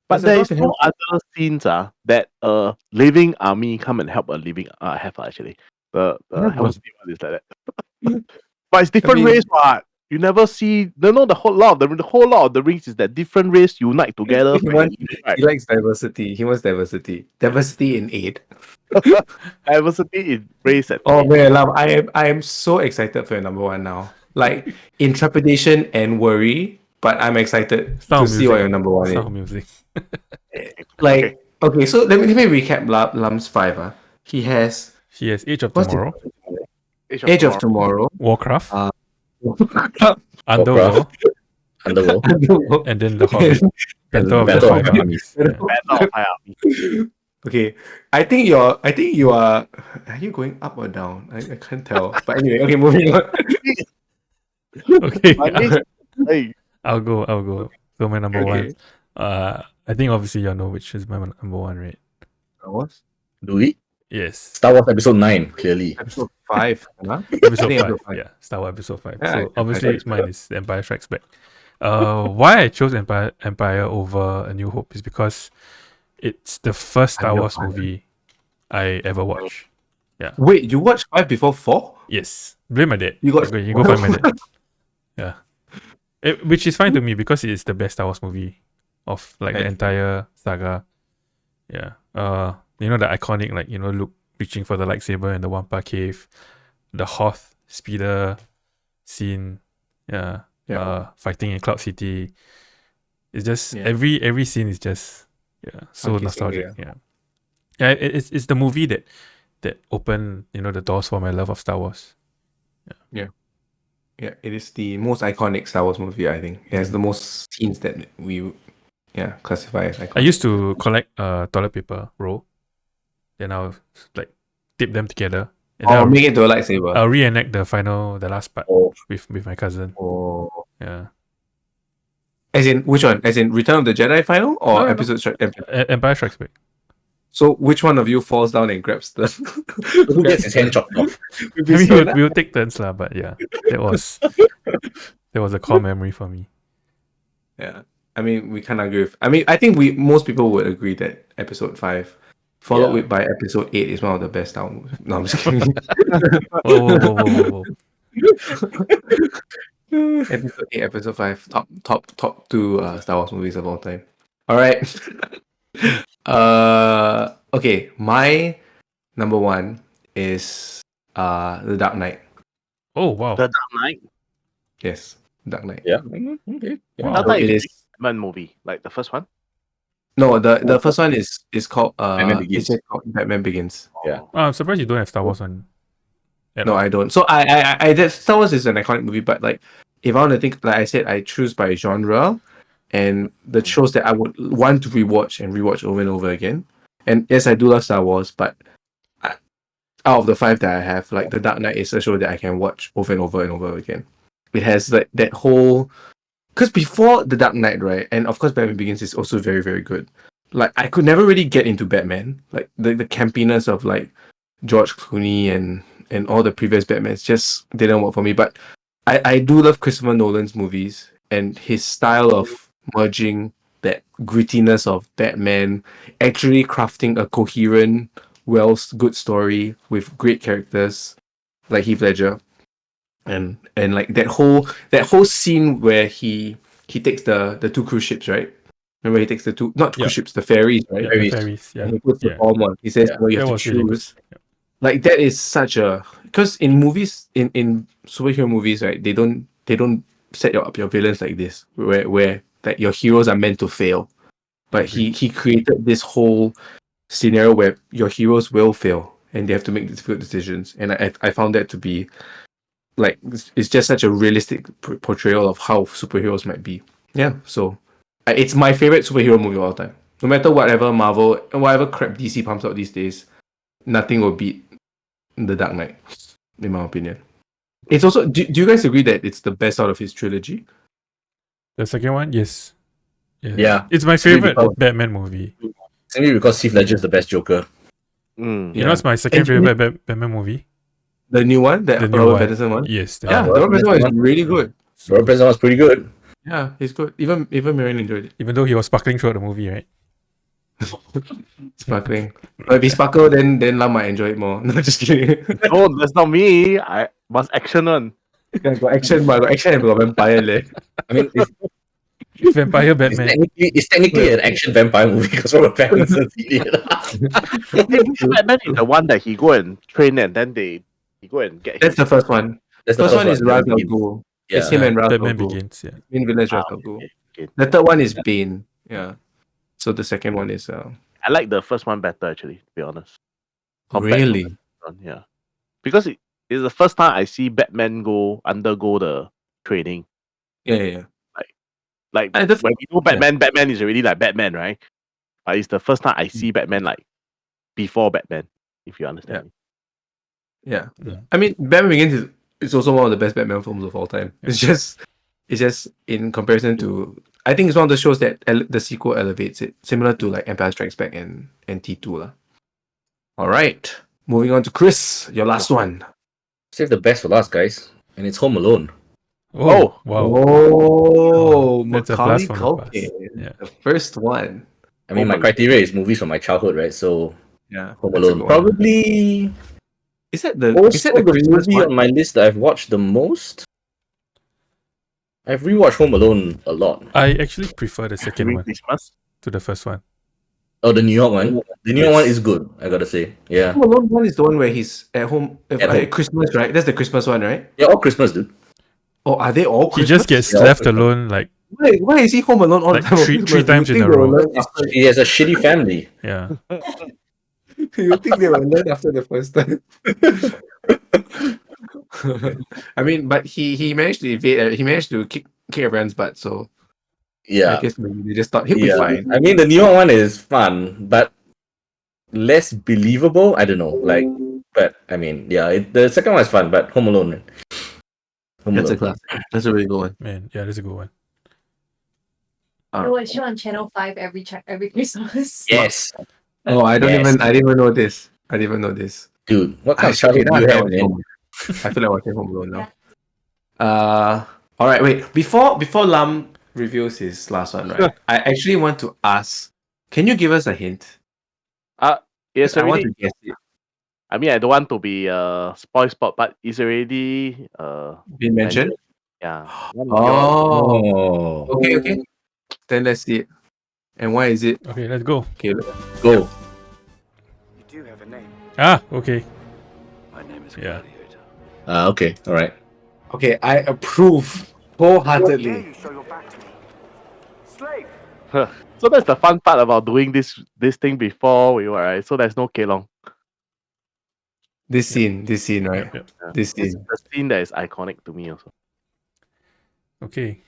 But There's a there dwarf is in no Helm's other scenes that a living army come and help a living have actually. The Yeah, Helm's Deep one is like that. But it's different mean- race, what? You never see the whole lot of the rings is that different race unite together. He He likes diversity. He wants diversity. Diversity in aid. Diversity in race and Oh man, love! I am so excited for your number 1 now. Like in trepidation and worry, but I'm excited Sound to see music. what your number 1 is. Sound music. Like okay, so let me recap Lam's 5. He has He has Age of What's the- Tomorrow, Age of Tomorrow, Warcraft, Uh, Underworld, Underworld. And then The Hobbit, Battle of the Battle of Five Five Armies. Yeah. Battle of High Army. Okay, I think you are. Are you going up or down? I can't tell. But anyway, okay, moving on. Okay, My list, hey, I'll go. So my number one. Okay. I think obviously you know which is my number one, right? Star Wars Do we? Yes. Star Wars Episode 9, clearly. Episode 5. Huh? Episode think 5. episode 5. Yeah, Star Wars Episode 5. Yeah, So Empire obviously Strikes mine is The Empire Strikes Back. Why I chose Empire over A New Hope is because it's the first Star I love Wars Empire. movie I ever watched. Wait, you watched 5 before 4? Yes. Blame my dad. You got Okay, you go find my dad. Yeah. Which is fine to me because it is the best Star Wars movie of like the Okay. entire saga. Yeah. You know the iconic Luke reaching for the lightsaber in the Wampa cave, the Hoth speeder scene, fighting in Cloud City. It's just every scene is just so Monkey nostalgic. Singer, Yeah. It's the movie that opened the doors for my love of Star Wars. Yeah, it is the most iconic Star Wars movie, I think. It has the most scenes that we classify as iconic. I used to collect toilet paper roll, then I'll like tape them together, and then make it to a lightsaber. I'll reenact the last part Oh, with my cousin. Oh. Yeah, As in which one? As in Return of the Jedi final or No. episode Empire Strikes Back. So which one of you falls down and grabs the who gets his hand chopped off? I mean, we'll take turns lah, but yeah, that was a core memory for me. Yeah. I mean, we can't agree with. I mean, I think most people would agree that episode 5, followed Yeah. with by episode 8, is one of the best Star Wars. No, I'm just kidding. Whoa. Episode 8, episode 5, top 2 Star Wars movies of all time. All right. Okay, my number 1 is The Dark Knight. Oh wow. The Dark Knight. Yes, Dark Knight. Yeah. Okay. Yeah. Wow. Dark Knight it is is. a Batman movie, like the first one. No, the first one is called Batman Begins. It's just called Batman Begins. Yeah. I'm surprised you don't have Star Wars on. No, I don't. So I that Star Wars is an iconic movie, but like if I want to think, like I said, I choose by genre and the shows that I would want to rewatch over and over again. And yes, I do love Star Wars, but out of the 5 that I have, like The Dark Knight is a show that I can watch over and over and over again. It has like that whole, because before The Dark Knight, right, and of course Batman Begins is also very, very good. Like I could never really get into Batman, like the campiness of like George Clooney and all the previous Batmans just didn't work for me. But I do love Christopher Nolan's movies and his style of merging that grittiness of Batman, actually crafting a coherent, good story with great characters like Heath Ledger, and like that whole scene where he takes the 2 cruise ships, right? Remember he takes the 2 not cruise ships, the ferries, right? Yeah, Ferries. the ferries. Yeah. And he puts the Yeah. bomb on. He says, Yeah. "No, you That have to was really good. choose." Like that is such a, because in movies, in superhero movies, right? They don't set up your villains like this, where like your heroes are meant to fail, but he created this whole scenario where your heroes will fail and they have to make difficult decisions, and I found that to be like it's just such a realistic portrayal of how superheroes might be. Yeah, so it's my favorite superhero movie of all time. No matter whatever Marvel and whatever crap DC pumps out these days, nothing will beat The Dark Knight, in my opinion. It's also. Do you guys agree that it's the best out of his trilogy? The second one, yes. Yeah. It's my favorite because- Batman movie. Maybe because Heath Ledger is the best Joker. Mm. You know what's my second And favorite Batman movie? The new one, the The new Robert one. Pattinson one. Yes. the Yeah, new the one. Robert Pattinson one is really good. Robert Pattinson was pretty good. Yeah, he's good. Even Marion enjoyed it. Even though he was sparkling throughout the movie, right? Sparkling. But if he sparkle, then Lam might enjoy it more. No, just kidding. No, that's not me. I must action on. Yeah, got action, but got action and got vampire leh. I mean, Vampire Batman. it's technically an action vampire movie because Robert Pattinson's in it. Batman is the one that he go and train and then he go and get. That's the first one. That's the First one is Ra's al Begins. Ghul. Yeah. It's him and Ra's al Batman Ghul. Begins. Yeah. Main villain is Ra's al okay, Ghul. okay. The third one is Bane. Yeah. So the second one is I like the first one better, actually, to be honest. Compared to really. the first one, yeah. Because it's the first time I see Batman undergo the training. Yeah. Like And the- when we know Batman, Batman is already like Batman, right? But it's the first time I see Batman like before Batman, if you understand me. Yeah. Mm. I mean, Batman Begins is also one of the best Batman films of all time. It's just in comparison to. I think it's one of the shows that the sequel elevates it, similar to like Empire Strikes Back and T2 lah. All right, moving on to Chris, your last one. Save the best for last, guys. And it's Home Alone. Oh, wow. Oh, That's a Macaulay blast from the Culkin, past. Yeah. the first one. I mean, my criteria is movies from my childhood, right? So Yeah, Home that's a Alone. good one. Probably Is that the also the Christmas movie one? on my list that I've watched the most. I've rewatched Home Alone a lot. I actually prefer the second During one Christmas. to the first one. Oh, the New York one. The New York Yes. one is good, I gotta say. Yeah. Home Alone one is the one where he's at home At home. Christmas, right? That's the Christmas one, right? They're all Christmas, dude. Oh, are they all He Christmas? just gets Yeah, left Christmas. alone, like, Why is he home alone all Like the time? on three Christmas? times You in think a they will row. learn after- He has a shitty family. yeah. You think they will learn after the first time? I mean, but he managed to evade. He managed to kick everyone's butt. So I Yeah. guess maybe they just thought he'll be Yeah. fine. I mean, the New York one is fun, but less believable. I don't know. Like, but I mean, yeah, the second one is fun, but Home Alone, man. Home That's a Alone. classic. That's a really good one. Man, yeah, that's a good one. You know, it's shown on Channel 5 every Christmas. Yes, Oh, I Yes. didn't even know this. I didn't even know this. dude. What kind of Actually, childhood now do you I feel have, like man? I feel like watching Home Alone now. All right. Wait. Before Lam reveals his last one, right? I actually want to ask. Can you give us a hint? Yes, I want already. to guess it. I mean, I don't want to be spoil sport, but it's already Been mentioned. yeah. Oh. Oh, Okay. Then let's see it. And why is it? Okay, let's go. Okay. go. You do have a name. Ah, okay. My name is Yeah. Gladiator. Okay, all right. Okay. I approve wholeheartedly. You show your back to me. Slave! So that's the fun part about doing this thing before we were right. So there's no Kelong. This scene, right? Yep. This This is scene. the scene that is iconic to me also. Okay.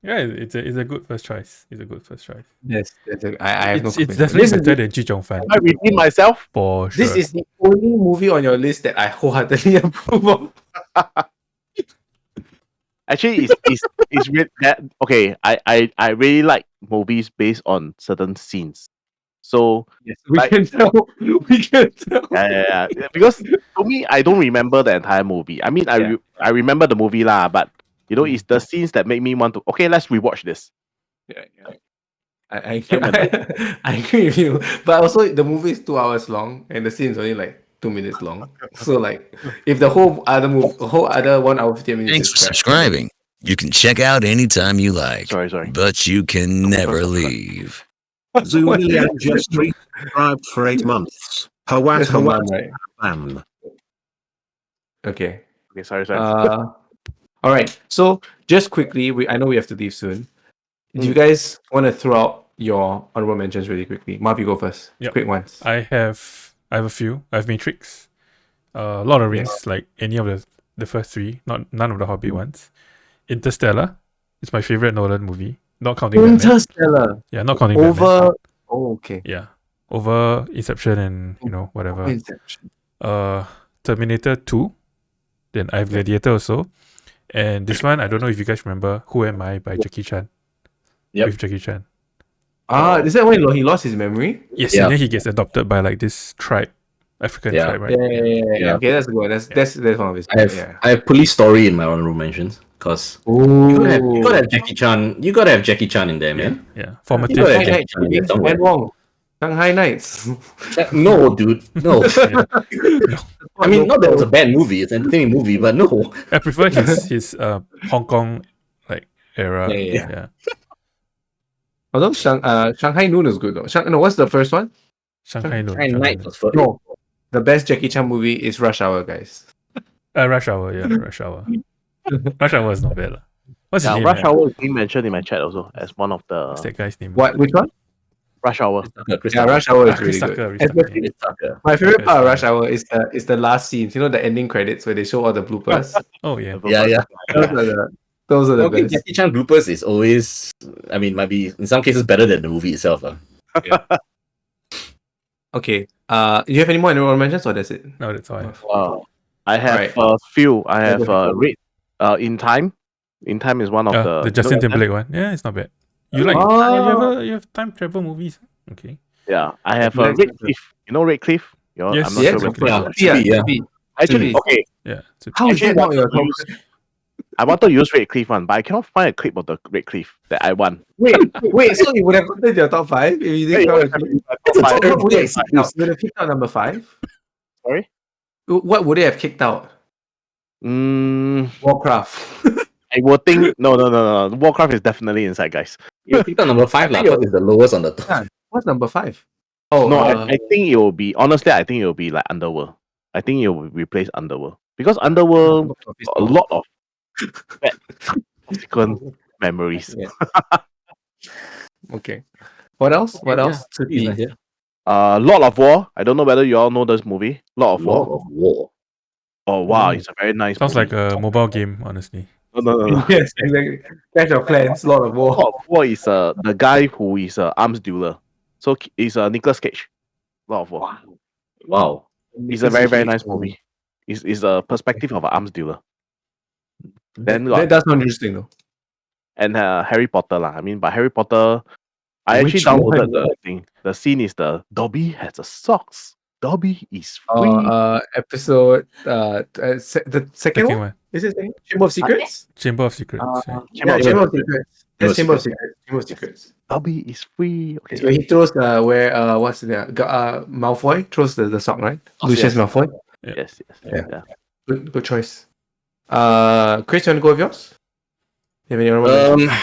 Yeah, it's a good first choice. It's a good first choice. Yes. I have no It's comment. definitely This is better than Chi Chong Fan I redeem myself. for sure. This is the only movie on your list that I wholeheartedly approve of. Actually, it's really that okay. I really like movies based on certain scenes. So Yes, we Like- can tell. We can tell. yeah. Because to me, I don't remember the entire movie. I mean, I remember the movie lah, but you know, it's the scenes that make me want to. Okay, let's rewatch this. Yeah. I agree with you. But also, the movie is 2 hours long, and the scene is only like 2 minutes long. So, like, if the whole other 1 hour 50 minutes. Thanks is for crap, subscribing. You can check out anytime you like, Sorry. but you can never leave. Zulilian just subscribed for 8 months. Hawat That's the one, Hawat right? Bam. Okay. Okay, sorry. All right. So, just quickly, I know we have to leave soon. Do you guys want to throw out your honorable mentions really quickly? Marv, you go first. Yep. Quick ones. I have a few. I have Matrix, Lord of the Rings, like any of the first three, none of the Hobbit ones. Interstellar, it's my favorite Nolan movie, not counting Batman. Interstellar. Yeah, not counting Batman. Over. Oh, okay. Yeah, over Inception and whatever. Inception. Terminator 2. Then I have Gladiator also, and this one I don't know if you guys remember Who Am I by Jackie Chan. Yep. With Jackie Chan. Is that when he lost his memory? Yes, Yeah. and then he gets adopted by like this tribe, African Yeah. tribe, right? Yeah. Okay, that's a good one. That's one of his. I have Police Story in my honorable mentions because Ooh. you gotta have Jackie Chan. You gotta have Jackie Chan in there, man. Yeah, You formative. gotta have Shanghai Jackie Chan in there Nights. somewhere. And Wong. Shanghai Nights. No, dude, no. No. I mean, not that it's a bad movie; it's an entertaining movie, but no. I prefer his Hong Kong like era. Yeah. Although Shanghai Noon is good though. No, what's the first one? Shanghai Noon. Shanghai Night was first. No, the best Jackie Chan movie is Rush Hour, guys. Rush Hour. Yeah, Rush Hour. Rush Hour is not bad lah. What's his Yeah, name? Rush man? Hour is being mentioned in my chat also as one of What's the that guy's name? What? Which one? Rush Hour. Chris Yeah, Tucker. Rush Hour is Chris really Tucker, good. Chris Tucker. Especially- Chris Tucker. My favorite part of Chris Rush Hour is the last scenes. You know, the ending credits where they show all the bloopers. Oh yeah. Yeah. Those are Those are the Okay, best. Jackie Chan bloopers is always, I mean, might be in some cases better than the movie itself. Okay. Do you have any more honorable mentions or that's it? No, that's all I have. I have Alright. a few. I Yeah, have go ahead. In Time. In Time is one of The Justin Timberlake one. Yeah, it's not bad. You like you have time travel movies? Okay. Yeah, I have Let's- Red Cliff. You know Red Cliff? Yes, I'm not Yes, sure. of whether- course. Yeah, Yeah, yeah. to be. Actually, Please. okay. Yeah. It's How is Actually, that not your top? I want to use Red Cliff one, but I cannot find a clip of the Red Cliff that I want. Wait, so you would have gotten your top 5 if you didn't count it? That's a Fine. terrible What would it have excuse. kicked out? Would it have kicked out number 5? Sorry? What would it have kicked out? Warcraft. I would think no. Warcraft is definitely inside, guys. You picked up number 5, because it's the lowest on the top. Yeah. What's number 5? Oh, No, I think it will be honestly. I think it will be like Underworld. I think it will replace Underworld because Underworld a lot of bad consequent memories. Yeah. Okay. What else? What else? To be. Lord of War. I don't know whether you all know this movie. Lord of Lord War. of War. Oh wow, it's a very nice. Sounds movie. like a mobile game, honestly. No. Yes, exactly. Clash of Clans, Lord of War. Lord of War is the guy who is a arms dealer. So it's Nicolas Cage. Lord of War. Wow. It's a very nice movie. It's a perspective of an arms dealer. Then That does sound interesting though. and Harry Potter lah. I mean, by Harry Potter, I actually Which downloaded one? the thing. The scene is the Dobby has a socks. Dobby is free. Episode the second Second one? one. Is it second? Chamber of Secrets? Chamber of Secrets. yeah. Yeah, Chamber of Secrets. That's Chamber of Secrets. Chamber of Secrets. Dobby is free. It's where he throws what's the Malfoy throws the sock, right? Oh, Lucius yes. Malfoy. Yes. Yeah. Good choice. Chris, you want to go with yours? You have any other mentions?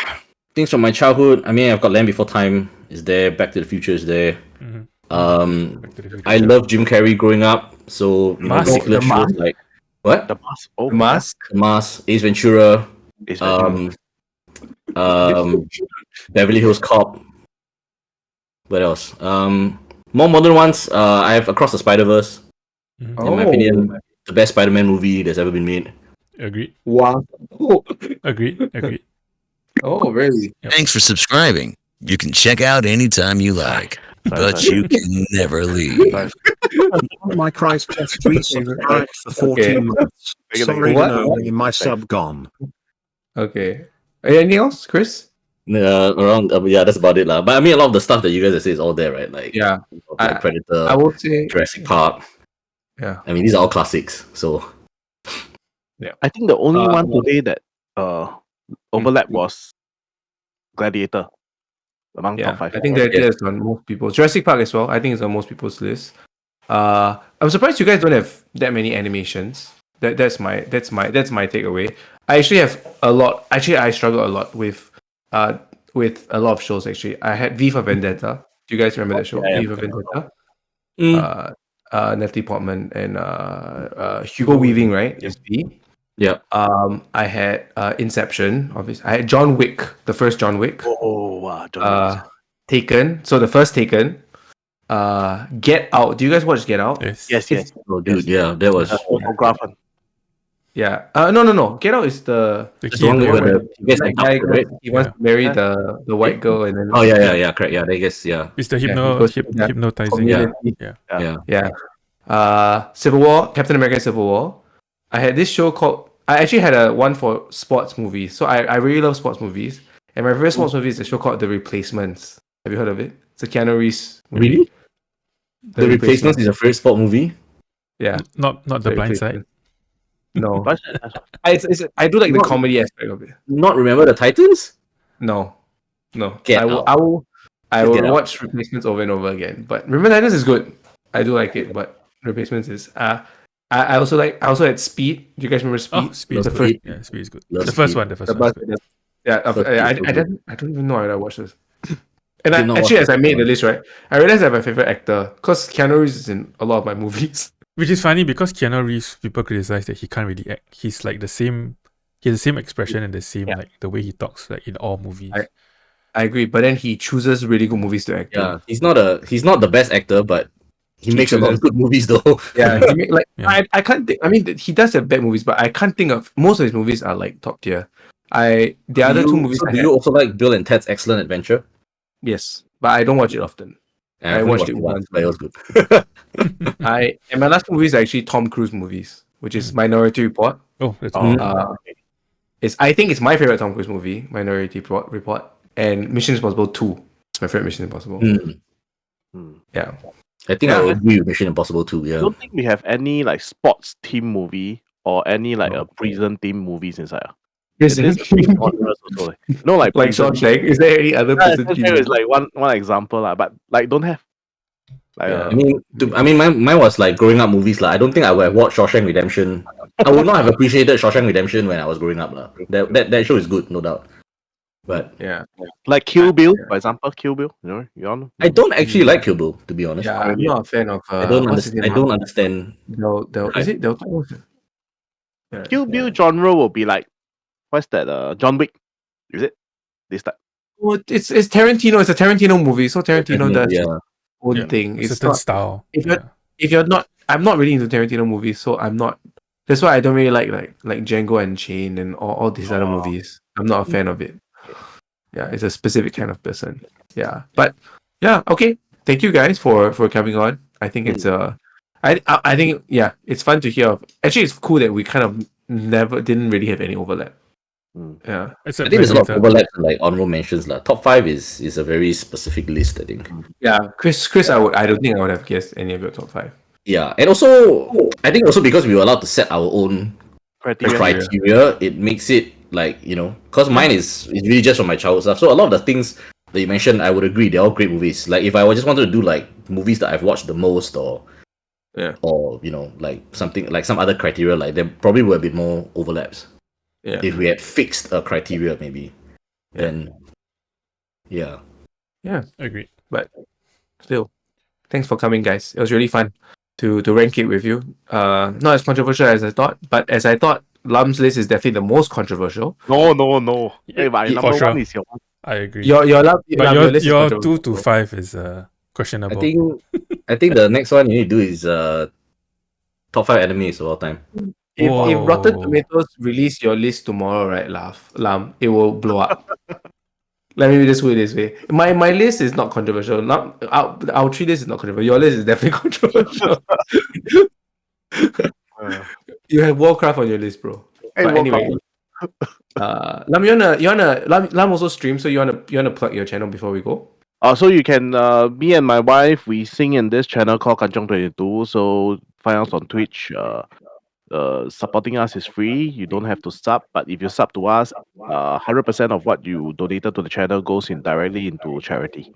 Things from my childhood. I mean, I've got Land Before Time is there. Back to the Future is there. Mhm. Um, Back to the Future. I love Jim Carrey growing up. So Mask? ridiculous The Mask? shows like what? The mask. Oh, The Mask. The Mask, Ace Ventura, It's very Beverly Hills Cop. What else? More modern ones. I have Across the Spider-Verse. Mhm. In my opinion, the best Spider-Man movie that's ever been made. Agreed. Wow. Agreed. Oh, really? Yep. Thanks for subscribing. You can check out anytime you like, but you can never leave. My Christ just resubscribed for 14 months. Sorry What? to know me, my sub gone. Okay. Anything else, Chris? Around yeah, that's about it lah. But I mean, a lot of the stuff that you guys have said is all there, right? Like Yeah. like Predator, I would say. Jurassic Park. Yeah. I mean, these are all classics. So I think the only one well- today that overlap was Gladiator. Among Yeah, top 5. I think that is on most people. Jurassic Park as well. I think it's on most people's list. I'm surprised you guys don't have that many animations. That's my takeaway. I actually have a lot. Actually, I struggle a lot with a lot of shows. Actually, I had V for Vendetta. Do you guys remember that show? Yeah. V for Vendetta. Mm. Natalie Portman and Hugo Weaving, right? Is V. yeah, I had Inception. Obviously, I had John Wick, the first John Wick. Oh wow, John Wick. Taken. So the first Taken. Get Out. Do you guys watch Get Out? Yes. Yes. oh dude, yeah, that was Photograph one. Yeah. No. Get Out is the The the one key. where where the guys that like guy right? he wants to marry the white girl and then Oh yeah, correct. Yeah, I guess yeah. It's the he goes to that hypnotizing. community. Yeah. Yeah. Civil War, Captain America Civil War. I had this show called. I actually had a one for sports movies. So I really love sports movies. And my favorite sports movie is a show called The Replacements. Have you heard of it? It's a Keanu Reeves movie. Really? The Replacements is a first sport movie. Yeah. Not the blind side. No. I do like the comedy aspect of it. Not remember the Titans? No. Get I will Out. I will I Get will Out. watch Replacements over and over again. But Remember Titans is good. I do like it, but Replacements is I also had Speed. Do you guys remember Speed? Oh, Speed is The good. first Yeah, Speed is good. Love The first Speed. one. The first the one. bus, yeah, First I Speed is don't even know I watched this. And Did not actually, watch as I the made second the one. list, right, I realized I have my favorite actor because Keanu Reeves is in a lot of my movies. Which is funny because Keanu Reeves, people criticize that he can't really act. He's like the same. He has the same expression and the same like the way he talks like in all movies. I agree, but then he chooses really good movies to act in. Yeah, he's not the best actor, but he makes a lot of chooses- good movies though. Yeah, he Yeah. I can't think. I mean, he does have bad movies, but I can't think of most of his movies are like top tier. The other two movies So I do had, you also like Bill and Ted's Excellent Adventure? yes, but I don't watch it often. Yeah, I I've only watched it once. but it was good. And my last movie is actually Tom Cruise movies, which is Minority Report. Oh, that's Oh, good. I think it's my favorite Tom Cruise movie, Minority Report, and Mission Impossible 2. It's my favorite Mission Impossible. Hmm. Yeah. I think Yeah, I I- would agree with Mission Impossible too. I Yeah. don't think we have any like sports team movie or any like a prison team movies inside. Is It is it- genres also. No, like like prison. Shawshank? Is there any other Yeah, prison Shawshank team? is like one example lah, but like don't have. Like, Yeah. I mean, mine was like growing up movies. Like, I don't think I would have watched Shawshank Redemption. I would not have appreciated Shawshank Redemption when I was growing up. That show is good, no doubt. But Yeah. like Kill Bill, for example, Kill Bill. You know? I don't actually like Kill Bill, to be honest. Yeah, I'm not a fan of. I don't what's his understand. I name? don't understand. Is it Del Toro? Yeah, Kill Bill yeah. genre will be like, what's that? John Wick, is it? This type. Well, it's Tarantino. It's a Tarantino movie, so Tarantino does his Yeah. own Yeah. thing. A It's certain not. style. If you're not, I'm not really into Tarantino movies, so I'm not. That's why I don't really like Django Unchained and all these other movies. I'm not a fan of it. Yeah, it's a specific kind of person. Yeah, but yeah, okay. Thank you guys for coming on. I think it's I think it's fun to hear. Actually, it's cool that we kind of didn't really have any overlap. Yeah, It's I think there's a lot of overlap and like honorable mentions. Like top 5 is a very specific list, I think. yeah. Chris, I don't think I would have guessed any of your top 5. Yeah, and also I think also because we were allowed to set our own Criteria. criteria, it makes it like, because mine is really just from my childhood stuff. So a lot of the things that you mentioned, I would agree, they're all great movies. Like if I just wanted to do like movies that I've watched the most, or like something like some other criteria, like there probably would have been more overlaps. Yeah, If we had fixed a criteria, maybe, then yeah. Agreed. but still, thanks for coming, guys. It was really fun to rank it with you. Not as controversial as I thought, but as I thought, Lam's list is definitely the most controversial. No. Hey, but For number sure. one is your I agree. Your but your list is your 2 controversial. to 5 is questionable. I think the next one you need to do is top 5 enemies of all time. If Rotten Whoa. Tomatoes release your list tomorrow, right, Lam, it will blow up. Let me just put it this way. My list is not controversial. Our 3 list is not controversial. Your list is definitely controversial. You have Warcraft on your list, bro. Hey, But anyway, Warcraft. Lam, Lam also stream, so you wanna plug your channel before we go? So you can me and my wife, we sing in this channel called Kanchong 22. So find us on Twitch. Supporting us is free. You don't have to sub, but if you sub to us, 100% of what you donated to the channel goes directly into charity.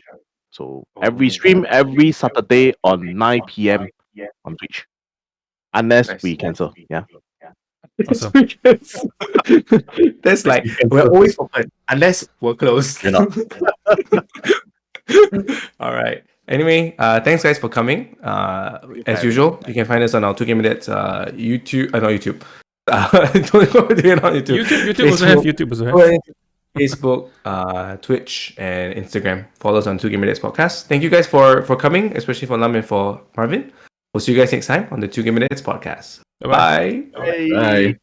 So every stream every Saturday on 9 p.m. on Twitch, unless Nice. we cancel. Yeah. Awesome. That's like we're always open unless we're closed. You're not. All right. Anyway, thanks guys for coming. As usual, you can find us on our 2K Minutes YouTube. Not YouTube. Don't go do it on YouTube. YouTube also have. YouTube also have. Facebook, Twitch, and Instagram. Follow us on 2K Minutes Podcast. Thank you guys for coming, especially for Lam and for Marvin. We'll see you guys next time on the 2K Minutes Podcast. Bye-bye. Bye. Hey. Bye.